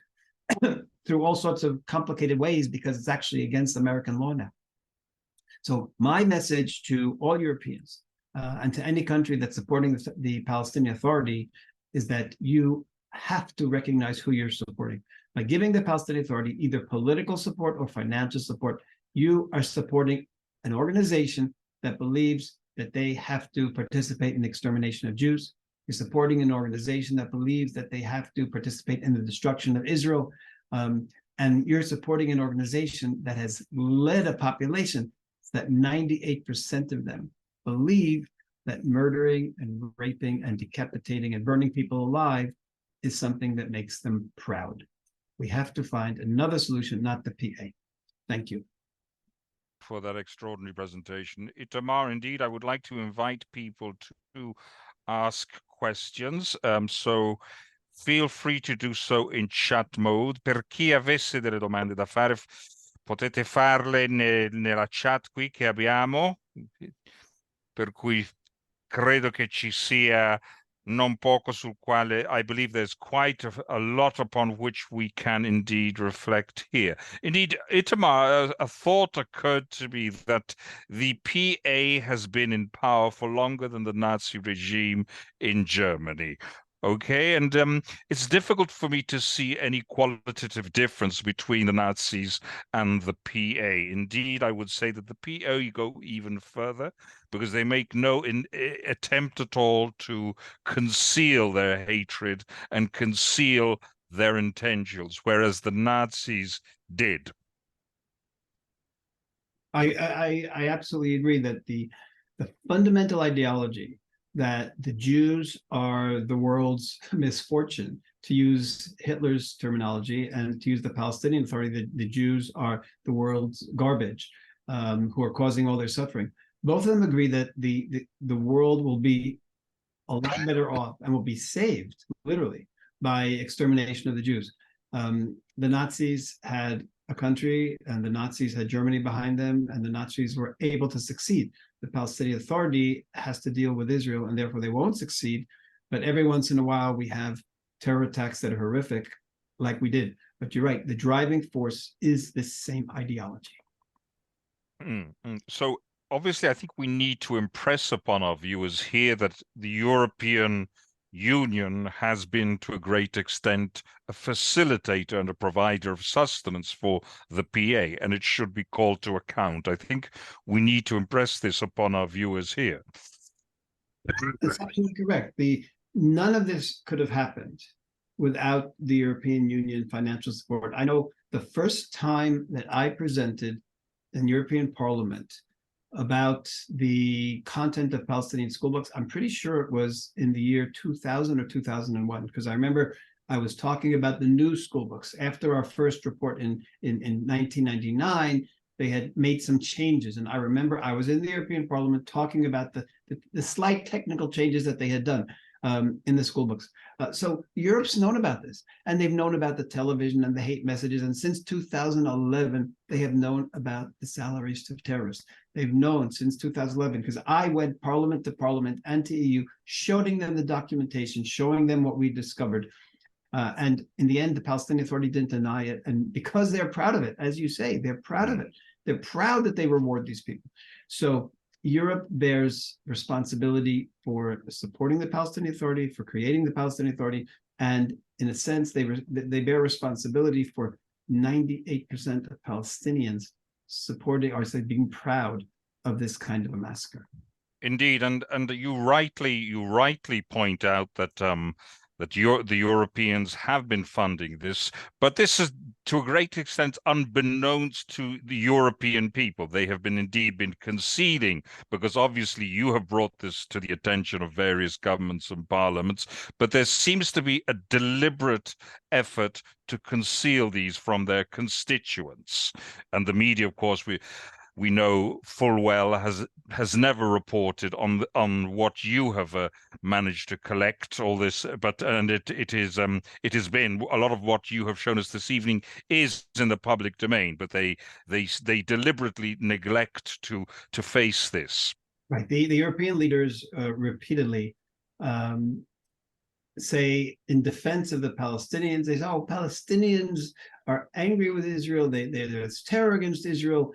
through all sorts of complicated ways, because it's actually against American law now? So my message to all Europeans and to any country that's supporting the Palestinian Authority is that you have to recognize who you're supporting. By giving the Palestinian Authority either political support or financial support, you are supporting an organization that believes that they have to participate in the extermination of Jews. You're supporting an organization that believes that they have to participate in the destruction of Israel. And you're supporting an organization that has led a population that 98% of them believe that murdering and raping and decapitating and burning people alive is something that makes them proud. We have to find another solution, not the PA. Thank you for that extraordinary presentation. Itamar, indeed, I would like to invite people to ask questions. So feel free to do so in chat mode. Per chi avesse delle domande da fare, potete farle nella chat qui che abbiamo, per cui credo che ci sia non poco sul quale I believe there's quite a lot upon which we can indeed reflect here. Indeed, Itamar, a thought occurred to me that the PA has been in power for longer than the Nazi regime in Germany. Okay, and it's difficult for me to see any qualitative difference between the Nazis and the PA. Indeed, I would say that the PA go even further, because they make no attempt at all to conceal their hatred and conceal their intentions, whereas the Nazis did. I absolutely agree that the fundamental ideology that the Jews are the world's misfortune, to use Hitler's terminology, and to use the Palestinian Authority, the Jews are the world's garbage, who are causing all their suffering. Both of them agree that the world will be a lot better off and will be saved, literally, by extermination of the Jews. The Nazis had a country, and the Nazis had Germany behind them, and the Nazis were able to succeed. The Palestinian Authority has to deal with Israel, and therefore they won't succeed. But every once in a while, we have terror attacks that are horrific, like we did. But you're right, the driving force is this same ideology. So obviously, I think we need to impress upon our viewers here that the European Union has been, to a great extent, a facilitator and a provider of sustenance for the PA, and it should be called to account. I think we need to impress this upon our viewers here. That's absolutely correct. None of this could have happened without the European Union financial support. I know the first time that I presented in European Parliament about the content of Palestinian school books, I'm pretty sure it was in the year 2000 or 2001, because I remember I was talking about the new school books. After our first report in 1999, they had made some changes. And I remember I was in the European Parliament talking about the slight technical changes that they had done in the school books. So Europe's known about this, and they've known about the television and the hate messages. And since 2011, they have known about the salaries of terrorists. They've known since 2011, because I went parliament to parliament and to EU, showing them the documentation, showing them what we discovered. And in the end, the Palestinian Authority didn't deny it. And because they're proud of it, as you say, they're proud of it. They're proud that they reward these people. So Europe bears responsibility for supporting the Palestinian Authority, for creating the Palestinian Authority, and in a sense, they bear responsibility for 98% of Palestinians supporting, or say, being proud of this kind of a massacre. Indeed, and you rightly point out that that the Europeans have been funding this, but this is to a great extent unbeknownst to the European people. They have indeed been conceding, because obviously you have brought this to the attention of various governments and parliaments, but there seems to be a deliberate effort to conceal these from their constituents. And the media, of course, we know full well has never reported on what you have managed to collect all this, and it has been a lot of what you have shown us this evening is in the public domain, but they deliberately neglect to face this. Right. The European leaders repeatedly say in defense of the Palestinians, they say, "Oh, Palestinians are angry with Israel. There's terror against Israel."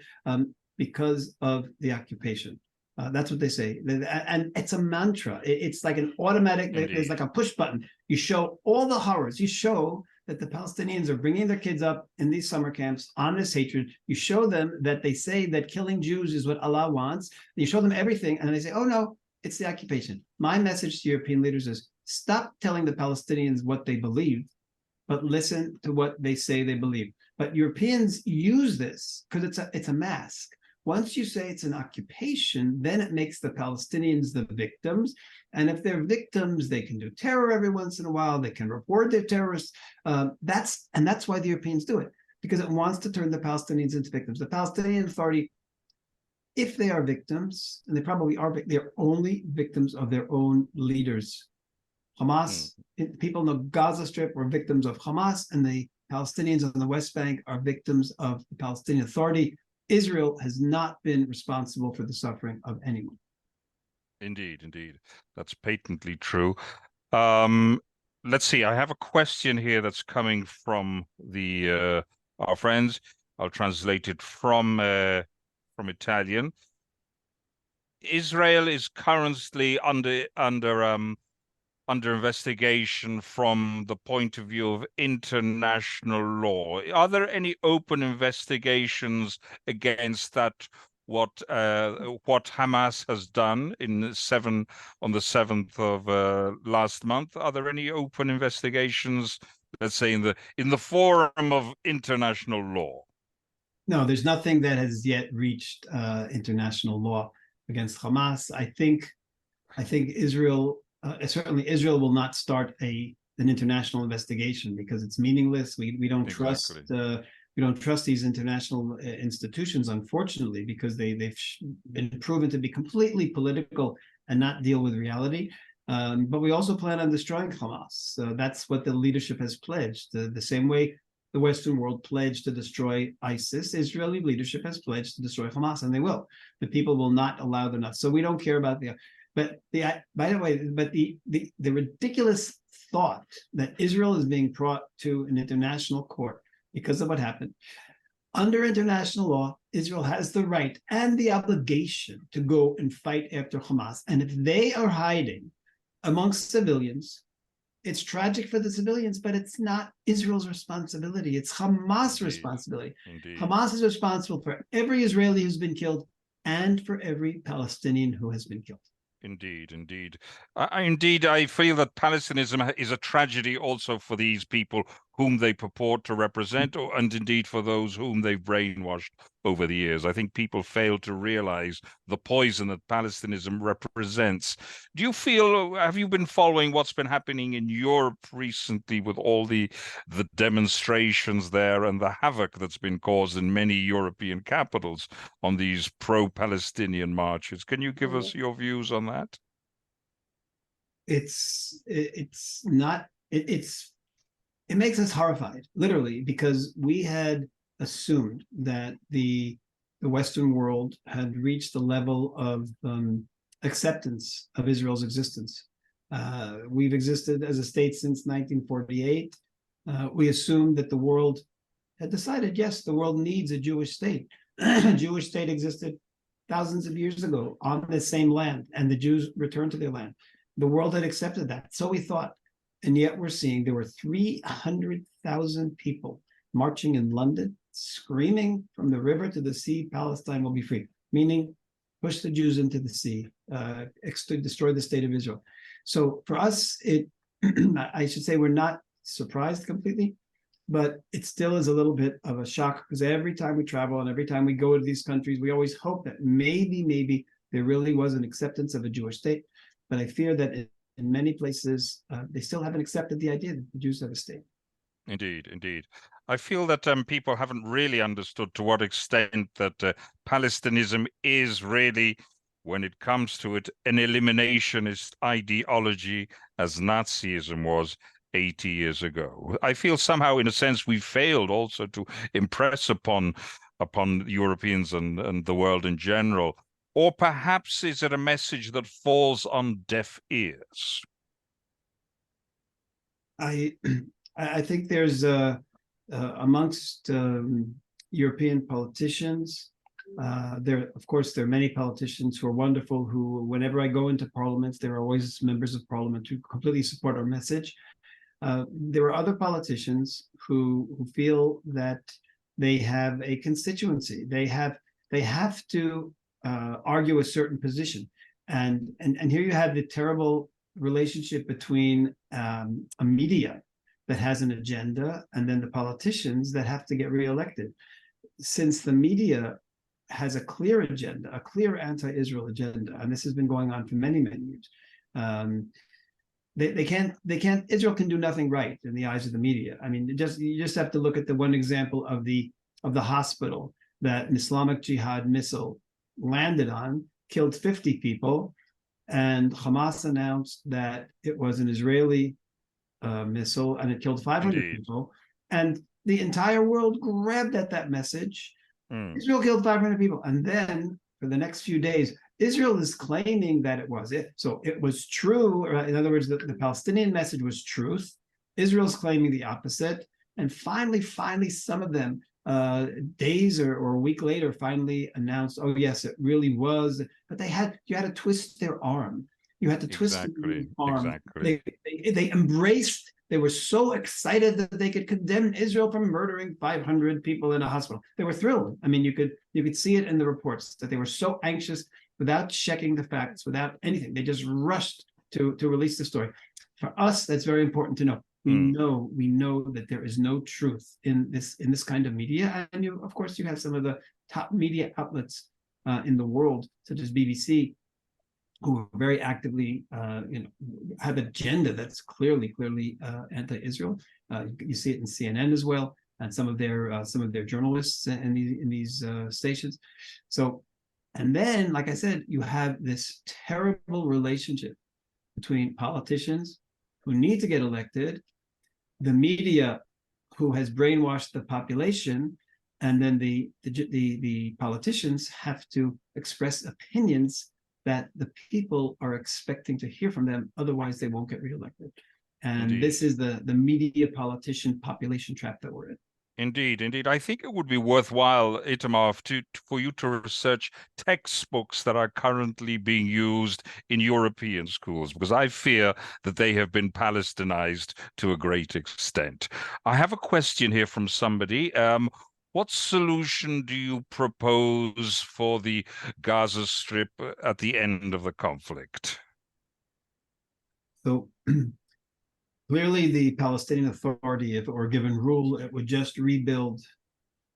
Because of the occupation. That's what they say. And it's a mantra. It's like an automatic, there's like a push button. You show all the horrors. You show that the Palestinians are bringing their kids up in these summer camps on this hatred. You show them that they say that killing Jews is what Allah wants. You show them everything, and they say, "Oh no, it's the occupation." My message to European leaders is, stop telling the Palestinians what they believe, but listen to what they say they believe. But Europeans use this because it's a mask. Once you say it's an occupation, then it makes the Palestinians the victims. And if they're victims, they can do terror every once in a while. They can report their terrorists. That's why the Europeans do it, because it wants to turn the Palestinians into victims. The Palestinian Authority, if they are victims, and they probably are, they're only victims of their own leaders. Hamas, people in the Gaza Strip were victims of Hamas, and the Palestinians on the West Bank are victims of the Palestinian Authority. Israel has not been responsible for the suffering of anyone. Indeed, that's patently true. Let's see. I have a question here that's coming from our friends. I'll translate it from Italian. Israel is currently under investigation from the point of view of international law. Are there any open investigations against that? What Hamas has done on the 7th of last month? Are there any open investigations, let's say, in the forum of international law? No, there's nothing that has yet reached international law against Hamas. I think Israel. Certainly, Israel will not start an international investigation because it's meaningless. We don't trust these international institutions, unfortunately, because they've been proven to be completely political and not deal with reality. But we also plan on destroying Hamas. So that's what the leadership has pledged. The same way the Western world pledged to destroy ISIS, Israeli leadership has pledged to destroy Hamas, and they will. The people will not allow them. So we don't care about by the way, the ridiculous thought that Israel is being brought to an international court because of what happened. Under international law, Israel has the right and the obligation to go and fight after Hamas. And if they are hiding amongst civilians, it's tragic for the civilians, but it's not Israel's responsibility. It's Hamas' responsibility. Indeed. Hamas is responsible for every Israeli who's been killed and for every Palestinian who has been killed. Indeed. I feel that Palestinianism is a tragedy also for these people whom they purport to represent, and indeed for those whom they've brainwashed over the years. I think people fail to realize the poison that Palestinianism represents. Do you feel, have you been following what's been happening in Europe recently with all the demonstrations there and the havoc that's been caused in many European capitals on these pro-Palestinian marches? Can you give us your views on that? It makes us horrified, literally, because we had assumed that the Western world had reached the level of acceptance of Israel's existence. We've existed as a state since 1948. We assumed that the world had decided, yes, the world needs a Jewish state. A Jewish state existed thousands of years ago on the same land, and the Jews returned to their land. The world had accepted that, so we thought. And yet we're seeing there were 300,000 people marching in London, screaming from the river to the sea, Palestine will be free, meaning push the Jews into the sea, destroy the state of Israel. So for us, it I should say we're not surprised completely, but it still is a little bit of a shock because every time we travel and every time we go to these countries, we always hope that maybe there really was an acceptance of a Jewish state. But I fear that in many places, they still haven't accepted the idea that the Jews have a state. Indeed, indeed. I feel that people haven't really understood to what extent that Palestinism is really, when it comes to it, an eliminationist ideology as Nazism was 80 years ago. I feel somehow, in a sense, we failed also to impress upon Europeans and the world in general. Or perhaps is it a message that falls on deaf ears? I think there's amongst European politicians, of course, there are many politicians who are wonderful, who, whenever I go into parliaments, there are always members of parliament who completely support our message. There are other politicians who feel that they have a constituency. They have to argue a certain position. And here you have the terrible relationship between a media that has an agenda and then the politicians that have to get reelected. Since the media has a clear agenda, a clear anti-Israel agenda, and this has been going on for many years, they can't, Israel can do nothing right in the eyes of the media. I mean, you just have to look at the one example of the hospital that an Islamic Jihad missile landed on, killed 50 people, and Hamas announced that it was an Israeli missile and it killed 500 people. And the entire world grabbed at that message. Israel killed 500 people. And then for the next few days, Israel is claiming that it was it. So it was true. Or in other words, the Palestinian message was truth. Israel's claiming the opposite. And finally, some of them, days or a week later, finally announced, oh yes, it really was. But you had to twist their arm. You had to twist their arm. They embraced. They were so excited that they could condemn Israel for murdering 500 people in a hospital. They were thrilled. I mean, you could see it in the reports that they were so anxious without checking the facts, without anything. They just rushed to release the story. For us, that's very important to know. We know that there is no truth in this kind of media, and of course you have some of the top media outlets in the world, such as BBC, who are very actively, have an agenda that's clearly anti-Israel. You see it in CNN as well, and some of their journalists in these stations. So, and then, like I said, you have this terrible relationship between politicians who need to get elected, the media who has brainwashed the population, and then the politicians have to express opinions that the people are expecting to hear from them, otherwise they won't get reelected. And this is the media politician population trap that we're in. Indeed. I think it would be worthwhile, Itamar, for you to research textbooks that are currently being used in European schools, because I fear that they have been Palestinized to a great extent. I have a question here from somebody. What solution do you propose for the Gaza Strip at the end of the conflict? So clearly the Palestinian Authority, if it were given rule, it would just rebuild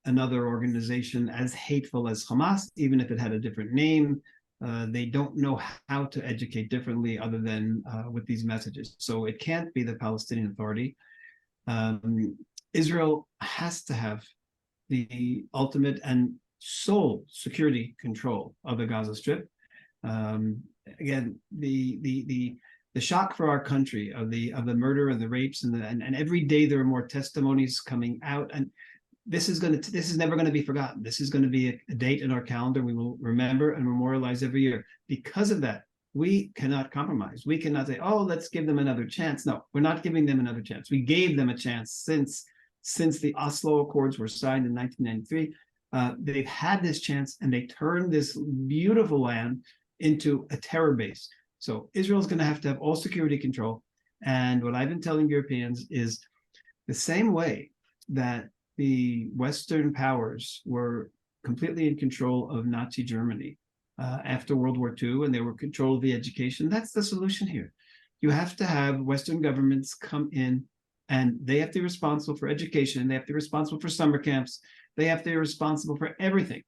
another organization as hateful as Hamas, even if it had a different name. They don't know how to educate differently other than with these messages. So it can't be the Palestinian Authority. Israel has to have the ultimate and sole security control of the Gaza Strip. Again, the shock for our country of the murder and the rapes and every day there are more testimonies coming out, and this is never going to be forgotten. This is going to be a date in our calendar we will remember and memorialize every year. Because of that, we cannot compromise. We cannot say, oh, let's give them another chance. No, we're not giving them another chance. We gave them a chance since the Oslo Accords were signed in 1993. They've had this chance, and they turned this beautiful land into a terror base. So Israel is going to have all security control. And what I've been telling Europeans is the same way that the Western powers were completely in control of Nazi Germany after World War II, and they were in control of the education. That's the solution here. you have to have Western governments come in, and they have to be responsible for education. They have to be responsible for summer camps. They have to be responsible for everything,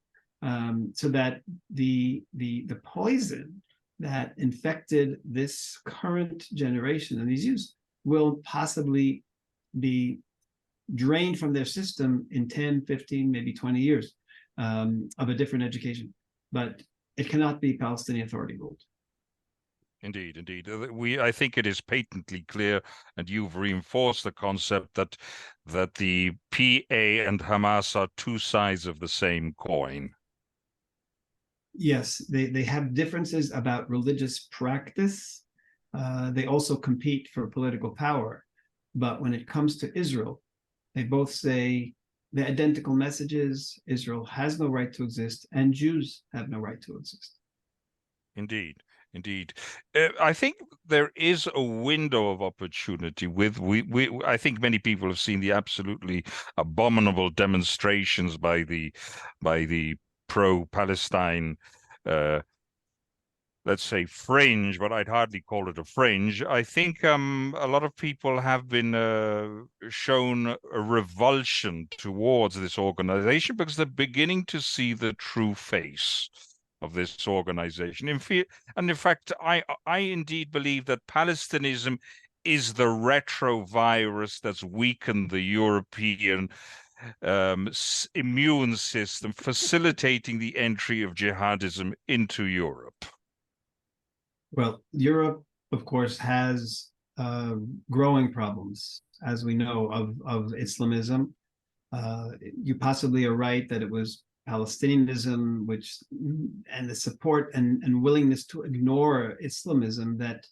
so that the poison that infected this current generation and these youths will possibly be drained from their system in 10, 15, maybe 20 years of a different education. But it cannot be Palestinian Authority ruled. Indeed, indeed. I think it is patently clear, and you've reinforced the concept that the PA and Hamas are two sides of the same coin. Yes, they have differences about religious practice. They also compete for political power. But when it comes to Israel, they both say the identical messages: Israel has no right to exist, and Jews have no right to exist. Indeed. Indeed. I think there is a window of opportunity I think many people have seen the absolutely abominable demonstrations by the pro-Palestine let's say fringe, but I'd hardly call it a fringe. I think a lot of people have been shown a revulsion towards this organization because they're beginning to see the true face of this organization. In fact, I indeed believe that Palestinism is the retrovirus that's weakened the European immune system, facilitating the entry of jihadism into Europe. Well, Europe, of course, has growing problems, as we know, of Islamism. You possibly are right that it was Palestinianism, and the support and willingness to ignore Islamism that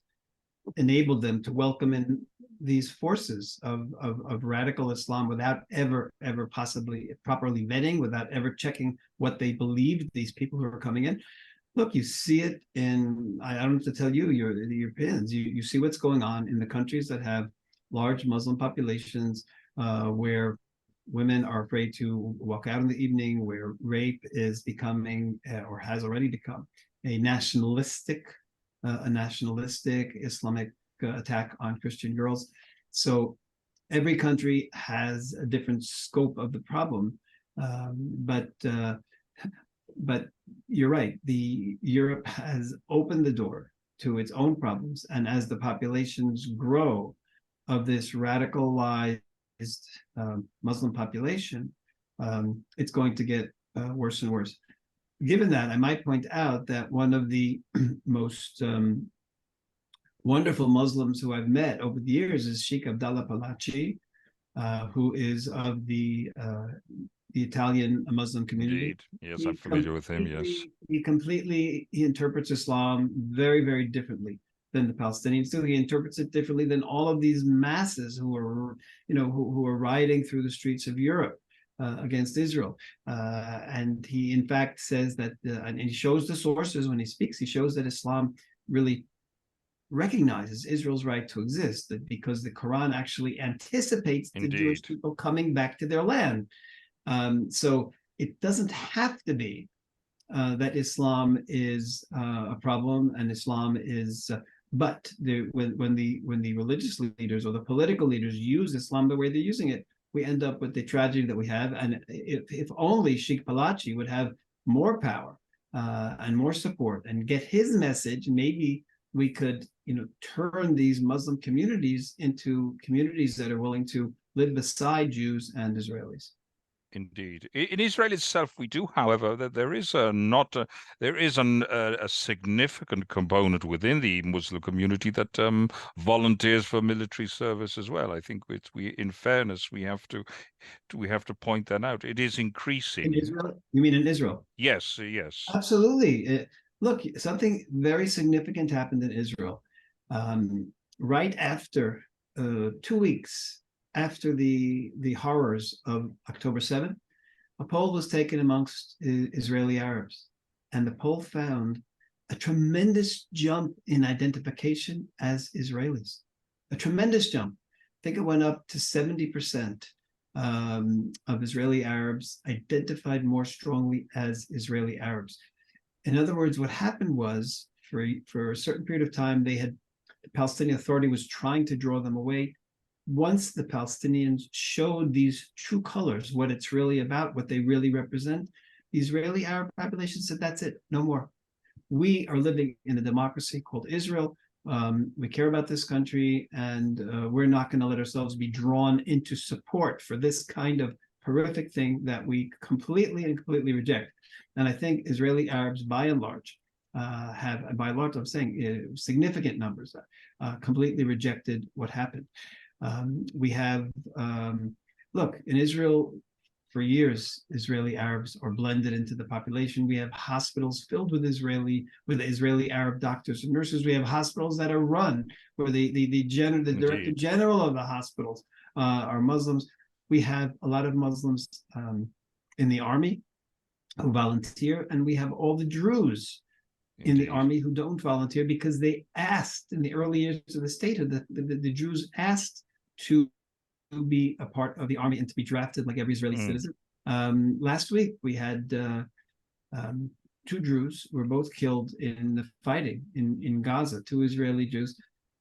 enabled them to welcome in these forces of radical Islam without ever possibly properly vetting, without ever checking what they believed, these people who are coming in. Look, you see it in, I don't have to tell you, the Europeans, you see what's going on in the countries that have large Muslim populations, where women are afraid to walk out in the evening, where rape is becoming, or has already become, a nationalistic Islamic attack on Christian girls. So every country has a different scope of the problem, but you're right. Europe has opened the door to its own problems, and as the populations grow of this radicalized Muslim population, it's going to get worse and worse. Given that, I might point out that one of the most wonderful Muslims who I've met over the years is Sheikh Abdallah Palachi, who is of the Italian Muslim community. Indeed. Yes, I'm familiar with him, yes. He interprets Islam very, very differently than the Palestinians do. He interprets it differently than all of these masses who are, who are rioting through the streets of Europe against Israel. And he, in fact, says that, and he shows the sources when he speaks, he shows that Islam really recognizes Israel's right to exist, that because the Quran actually anticipates the Jewish people coming back to their land. So it doesn't have to be that Islam is a problem, and Islam is, but when the religious leaders or the political leaders use Islam the way they're using it, we end up with the tragedy that we have. And if only Sheikh Palachi would have more power and more support and get his message, maybe we could, turn these Muslim communities into communities that are willing to live beside Jews and Israelis. Indeed. In Israel itself, we do, however, that there is a significant component within the Muslim community that volunteers for military service as well. I think in fairness, we have to point that out. It is increasing. In Israel? You mean in Israel? Yes, yes. Absolutely. Look, something very significant happened in Israel. Right after 2 weeks after the horrors of October 7th, a poll was taken amongst Israeli Arabs, and the poll found a tremendous jump in identification as Israelis. A tremendous jump. I think it went up to 70% of Israeli Arabs identified more strongly as Israeli Arabs. In other words, what happened was, for a certain period of time, they the Palestinian Authority was trying to draw them away. Once the Palestinians showed these true colors, what it's really about, what they really represent, the Israeli Arab population said, that's it, no more. We are living in a democracy called Israel. We care about this country, and we're not going to let ourselves be drawn into support for this kind of horrific thing that we completely reject. And I think Israeli Arabs, by and large, by and large, I'm saying significant numbers, completely rejected what happened. We have, look, in Israel, for years, Israeli Arabs are blended into the population. We have hospitals filled with Israeli Arab doctors and nurses. We have hospitals that are run where the director general of the hospitals are Muslims. We have a lot of Muslims in the army who volunteer, and we have all the Druze in the army who don't volunteer because they asked in the early years of the statehood, the Jews asked to be a part of the army and to be drafted like every Israeli citizen. Last week we had 2 Druze who were both killed in the fighting in Gaza, 2 Israeli Jews,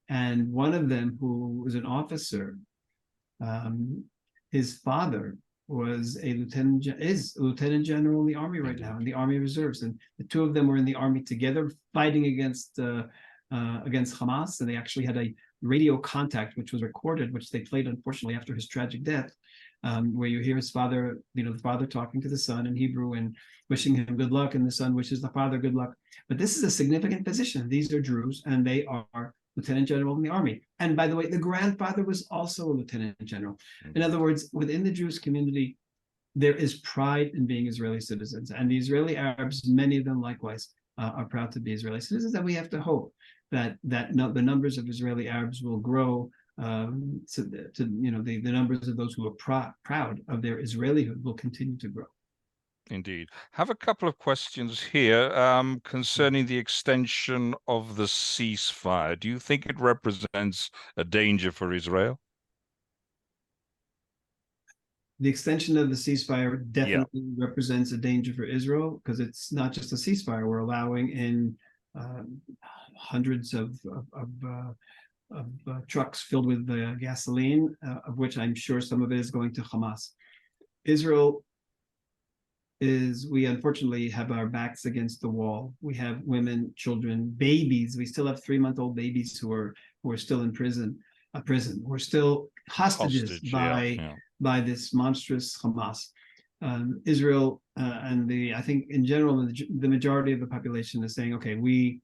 and one of them, who was an officer, his father was a lieutenant general in the army right now, in the Army Reserves, and the 2 of them were in the army together fighting against Hamas, and they actually had a radio contact which was recorded, which they played unfortunately after his tragic death, where you hear his father, the father talking to the son in Hebrew and wishing him good luck, and the son wishes the father good luck. But this is a significant position. These are Druze, and they are lieutenant general in the army. And by the way, the grandfather was also a lieutenant general. In other words, within the Jewish community, there is pride in being Israeli citizens, and the Israeli Arabs, many of them likewise, are proud to be Israeli citizens, and we have to hope that the numbers of Israeli Arabs will grow. The numbers of those who are proud of their Israelihood will continue to grow. Indeed. Have a couple of questions here concerning the extension of the ceasefire. Do you think it represents a danger for Israel? The extension of the ceasefire definitely represents a danger for Israel, because it's not just a ceasefire. We're allowing in hundreds of trucks filled with gasoline, of which I'm sure some of it is going to Hamas. Israel we unfortunately have our backs against the wall. We have women, children, babies. We still have 3-month-old babies who are still in prison. We're still hostages by this monstrous Hamas. Israel I think in general, the majority of the population is saying, okay, we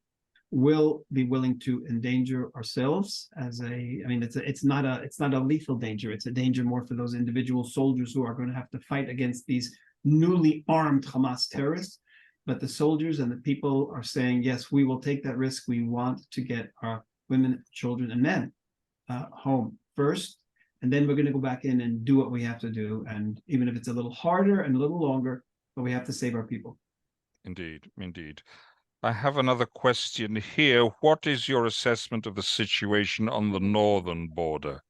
will be willing to endanger ourselves it's not a lethal danger. It's a danger more for those individual soldiers who are going to have to fight against these newly armed Hamas terrorists. But the soldiers and the people are saying, yes, we will take that risk. We want to get our women, children, and men home first, and then we're going to go back in and do what we have to do. And even if it's a little harder and a little longer, but we have to save our people. Indeed. I have another question here. What is your assessment of the situation on the northern border?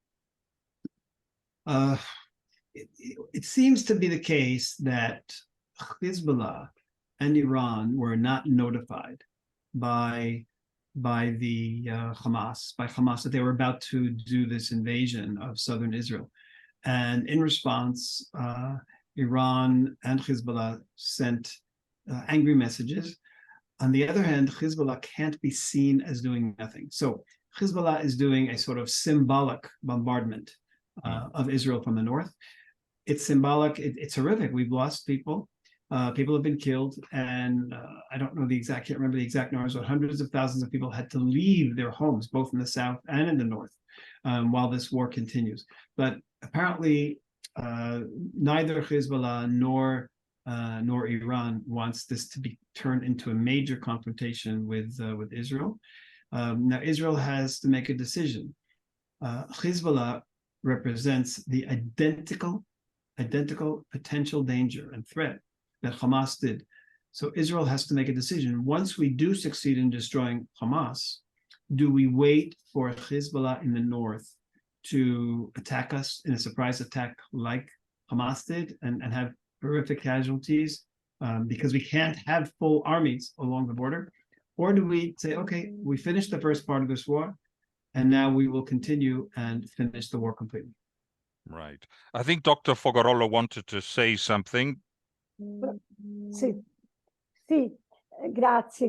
It seems to be the case that Hezbollah and Iran were not notified by Hamas that they were about to do this invasion of southern Israel. And in response, Iran and Hezbollah sent angry messages. On the other hand, Hezbollah can't be seen as doing nothing. So Hezbollah is doing a sort of symbolic bombardment of Israel from the north. It's symbolic. It's horrific. We've lost people. People have been killed, and I can't remember the exact numbers, but hundreds of thousands of people had to leave their homes, both in the south and in the north, while this war continues. But apparently, neither Hezbollah nor Iran wants this to be turned into a major confrontation with Israel. Now, Israel has to make a decision. Hezbollah represents the identical potential danger and threat that Hamas did. So Israel has to make a decision. Once we do succeed in destroying Hamas, do we wait for Hezbollah in the north to attack us in a surprise attack like Hamas did and have horrific casualties because we can't have full armies along the border? Or do we say, okay, we finished the first part of this war, and now we will continue and finish the war completely. Right. I think Dr. Fogarolo wanted to say something. Sì, sì, grazie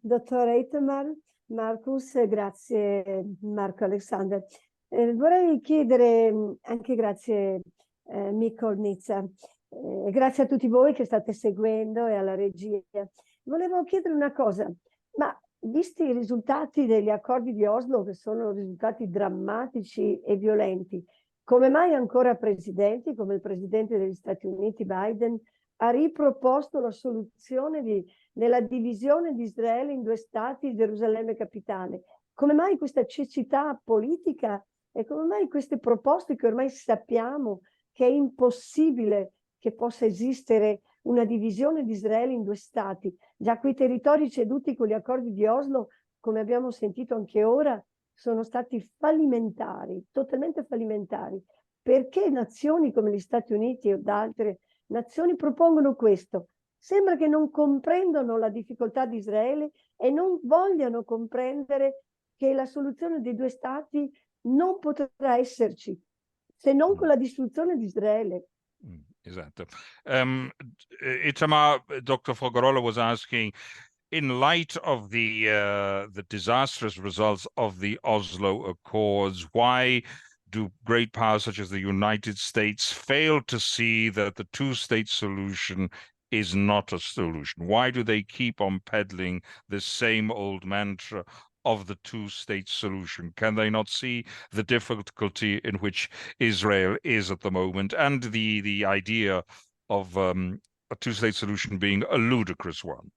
dottore Itamar, Marcus, grazie Marco Alexander. Vorrei chiedere anche grazie Mikko Nizza, grazie a tutti voi che state seguendo e alla regia. Volevo chiedere una cosa, ma visti i risultati degli accordi di Oslo, che sono risultati drammatici e violenti, come mai ancora presidenti, come il presidente degli Stati Uniti Biden, ha riproposto la soluzione nella divisione di Israele in 2 stati, Gerusalemme capitale? Come mai questa cecità politica e come mai queste proposte che ormai sappiamo che è impossibile che possa esistere una divisione di Israele in 2 stati? Già quei territori ceduti con gli accordi di Oslo, come abbiamo sentito anche ora, sono stati fallimentari, totalmente fallimentari. Perché nazioni come gli Stati Uniti o altre nazioni propongono questo? Sembra che non comprendano la difficoltà di Israele e non vogliano comprendere che la soluzione dei 2 stati non potrà esserci se non con la distruzione di Israele. Esatto. Itamar, Dr. Fogarolo was asking, in light of the disastrous results of the Oslo Accords, why do great powers such as the United States fail to see that the 2-state solution is not a solution? Why do they keep on peddling the same old mantra of the 2-state solution? Can they not see the difficulty in which Israel is at the moment, and the idea of a 2-state solution being a ludicrous one?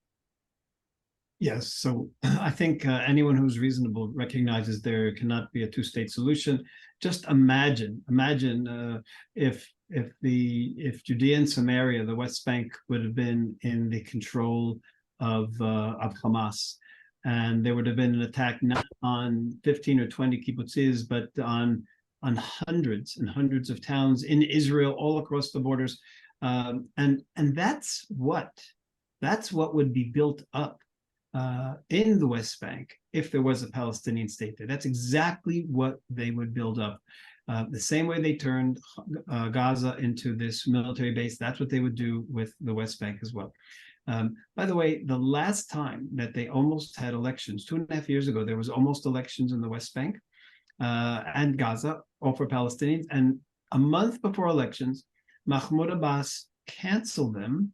Yes, so I think anyone who's reasonable recognizes there cannot be a 2-state solution. Just imagine if Judea and Samaria, the West Bank, would have been in the control of Hamas, and there would have been an attack not on 15 or 20 kibbutzes, but on hundreds and hundreds of towns in Israel, all across the borders, and that's what would be built up in the West Bank if there was a Palestinian state there. That's exactly what they would build up. The same way they turned Gaza into this military base, that's what they would do with the West Bank as well. By the way, the last time that they almost had elections, 2.5 years ago, there was almost elections in the West Bank and Gaza, all for Palestinians. And a month before elections, Mahmoud Abbas canceled them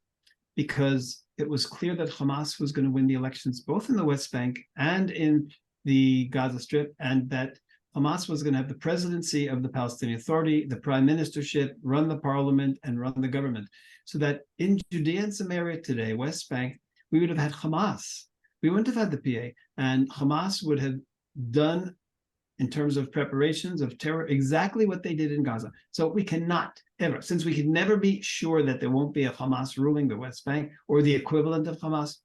because it was clear that Hamas was going to win the elections, both in the West Bank and in the Gaza Strip, and that Hamas was going to have the presidency of the Palestinian Authority, the prime ministership, run the parliament, and run the government. So that in Judea and Samaria today, West Bank, we would have had Hamas. We wouldn't have had the PA, and Hamas would have done, in terms of preparations of terror, exactly what they did in Gaza. So we cannot ever, since we can never be sure that there won't be a Hamas ruling the West Bank or the equivalent of Hamas,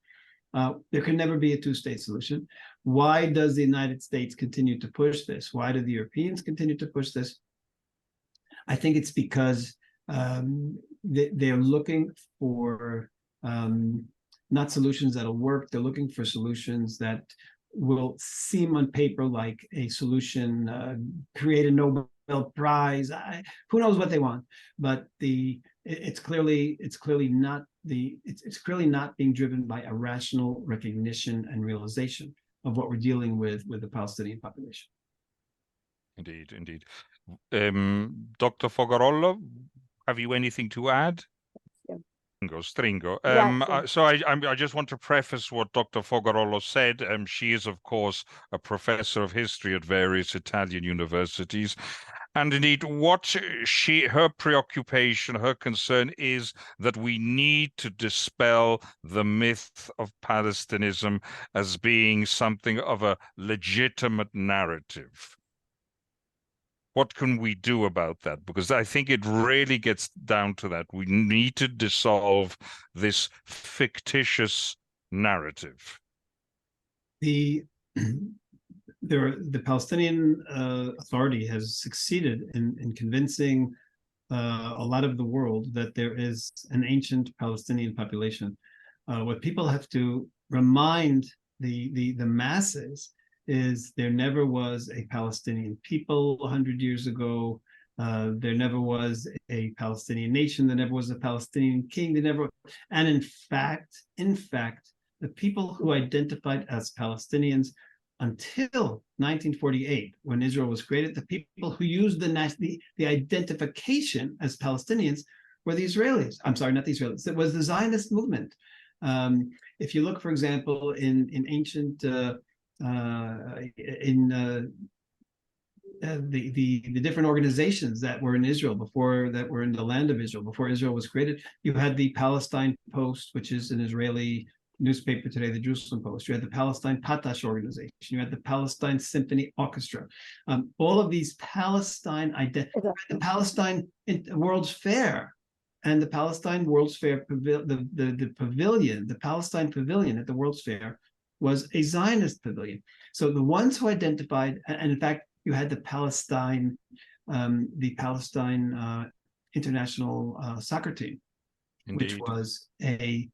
there can never be a 2-state solution. Why does the United States continue to push this? Why do the Europeans continue to push this? I think it's because they're looking for not solutions that'll work. They're looking for solutions that will seem on paper like a solution, create a Nobel Prize. Who knows what they want? But it's clearly not being driven by a rational recognition and realization of what we're dealing with the Palestinian population. Indeed. Dr. Fogarolo, have you anything to add? Stringo. So I just want to preface what Dr. Fogarolo said. She is, of course, a professor of history at various Italian universities. And indeed, what her preoccupation, her concern is that we need to dispel the myth of Palestinism as being something of a legitimate narrative. What can we do about that? Because I think it really gets down to that. We need to dissolve this fictitious narrative. The Palestinian Authority has succeeded in convincing a lot of the world that there is an ancient Palestinian population. What people have to remind the masses is there never was a Palestinian people 100 years ago. There never was a Palestinian nation. There never was a Palestinian king. And in fact, the people who identified as Palestinians until 1948, when Israel was created, the people who used the identification as Palestinians were the Israelis. I'm sorry, not the Israelis. It was the Zionist movement. If you look, for example, in ancient the different organizations that were in Israel that were in the land of Israel before Israel was created, you had the Palestine Post, which is an Israeli newspaper today, the Jerusalem Post. You had the Palestine Patash organization. You had the Palestine Symphony Orchestra. All of these Palestine the Palestine World's Fair, and the Palestine World's Fair the pavilion, the Palestine Pavilion at the World's Fair was a Zionist pavilion. So the ones who identified, and in fact, you had the Palestine international soccer team, Indeed. which was a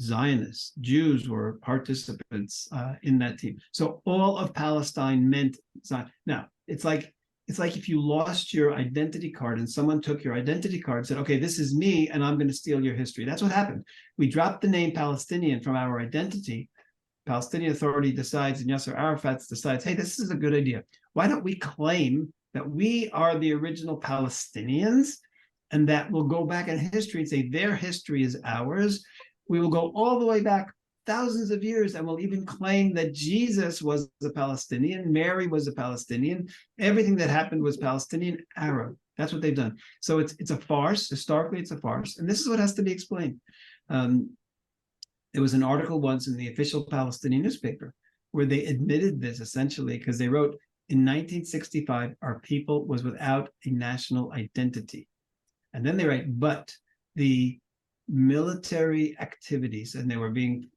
Zionist. Jews were participants in that team. So all of Palestine meant Zion. Now, it's like if you lost your identity card and someone took your identity card and said, okay, this is me, and I'm going to steal your history. That's what happened. We dropped the name Palestinian from our identity. Palestinian Authority decides, and Yasser Arafat decides, hey, this is a good idea. Why don't we claim that we are the original Palestinians, and that we'll go back in history and say their history is ours. We will go all the way back thousands of years, and we'll even claim that Jesus was a Palestinian, Mary was a Palestinian, everything that happened was Palestinian Arab. That's what they've done. So it's a farce. Historically, it's a farce, and this is what has to be explained. There was an article once in the official Palestinian newspaper where they admitted this, essentially, because they wrote, in 1965, our people was without a national identity. And then they write, but the military activities, and they were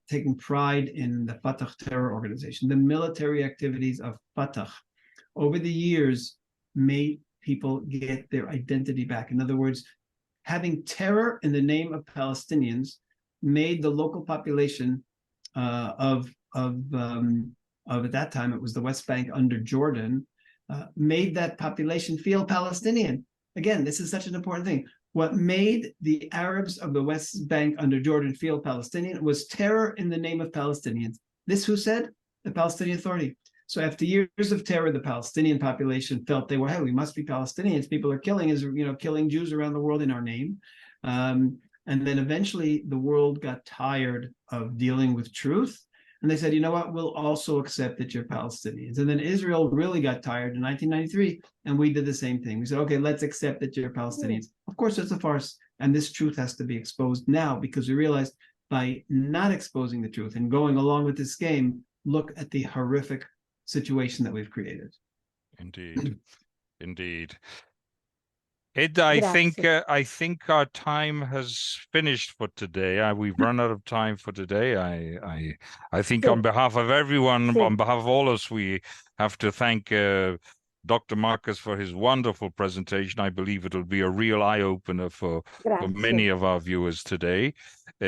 taking pride in the Fatah terror organization, the military activities of Fatah over the years made people get their identity back. In other words, having terror in the name of Palestinians made the local population of at that time, it was the West Bank under Jordan, made that population feel Palestinian. Again, this is such an important thing. What made the Arabs of the West Bank under Jordan feel Palestinian was terror in the name of Palestinians. This who said? The Palestinian Authority. So after years of terror, the Palestinian population felt they were, hey, we must be Palestinians. People are killing Jews around the world in our name. And then eventually the world got tired of dealing with truth. And they said, you know what, we'll also accept that you're Palestinians. And then Israel really got tired in 1993, and we did the same thing. We said, okay, let's accept that you're Palestinians. Of course, it's a farce. And this truth has to be exposed now, because we realized by not exposing the truth and going along with this game, look at the horrific situation that we've created. Indeed. Indeed. Ed, I think our time has finished for today. We've run out of time for today. I think on behalf of everyone, on behalf of all of us, we have to thank Dr. Marcus for his wonderful presentation. I believe it'll be a real eye-opener for many of our viewers today.